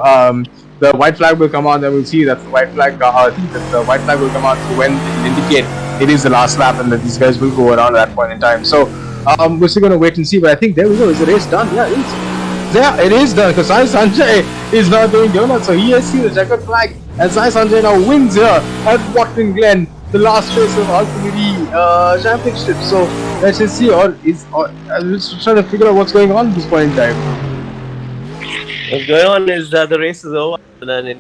the white flag will come on, then we'll see that the white flag. I think that the white flag will come out when it will indicate it is the last lap, and that these guys will go around at that point in time. So we're still going to wait and see. But I think there we go. Is the race done? Yeah, it is. Yeah, it is done because Sai Sanjay is now doing donuts, so he has seen the checkered flag, and Sai Sanjay now wins here at Watkins Glen, the last race of UltimateE Championship. So let's just see, let's try to figure out what's going on at this point in time. What's going on is that the race is over, and then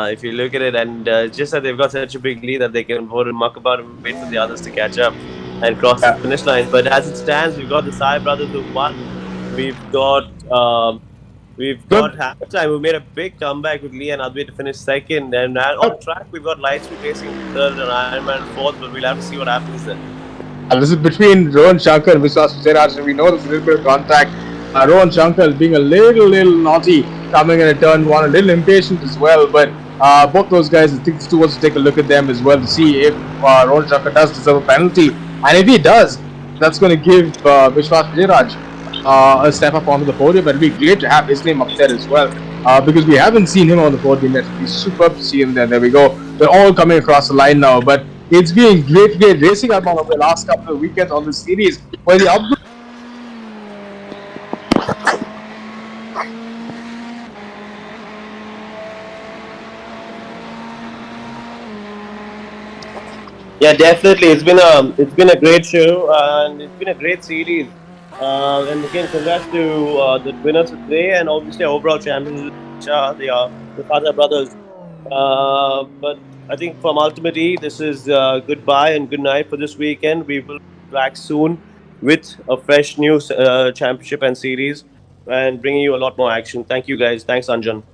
if you look at it, and just that they've got such a big lead that they can vote and muck about and wait for the others to catch up and cross the finish line. But as it stands, we've got the Sai brothers who won. We've got halftime. We made a big comeback with Lee and Advait to finish second. And on track, we've got Lightspeed Racing third and Ironman fourth. But we'll have to see what happens then. This is between Rohan Shankar and Vishwas Sriran. We know there's a little bit of contact. Rohan Shankar is being a little naughty coming in at turn 1, a little impatient as well. But both those guys, I think Stu wants to take a look at them as well to see if Rohan Shankar does deserve a penalty. And if he does, that's going to give Vishwas Sriran a step up onto the podium. But it'll be great to have his name up there as well because we haven't seen him on the podium yet. It'll be superb to see him there. There we go. They're all coming across the line now. But it's been great racing up on the last couple of weekends on this series where the Abdul. Yeah, definitely. It's been a great show and it's been a great series. And again, congrats to the winners today and obviously overall champions, the Father brothers. But I think from UltimateE, this is goodbye and good night for this weekend. We will be back soon with a fresh new championship and series and bringing you a lot more action. Thank you guys. Thanks, Anjan.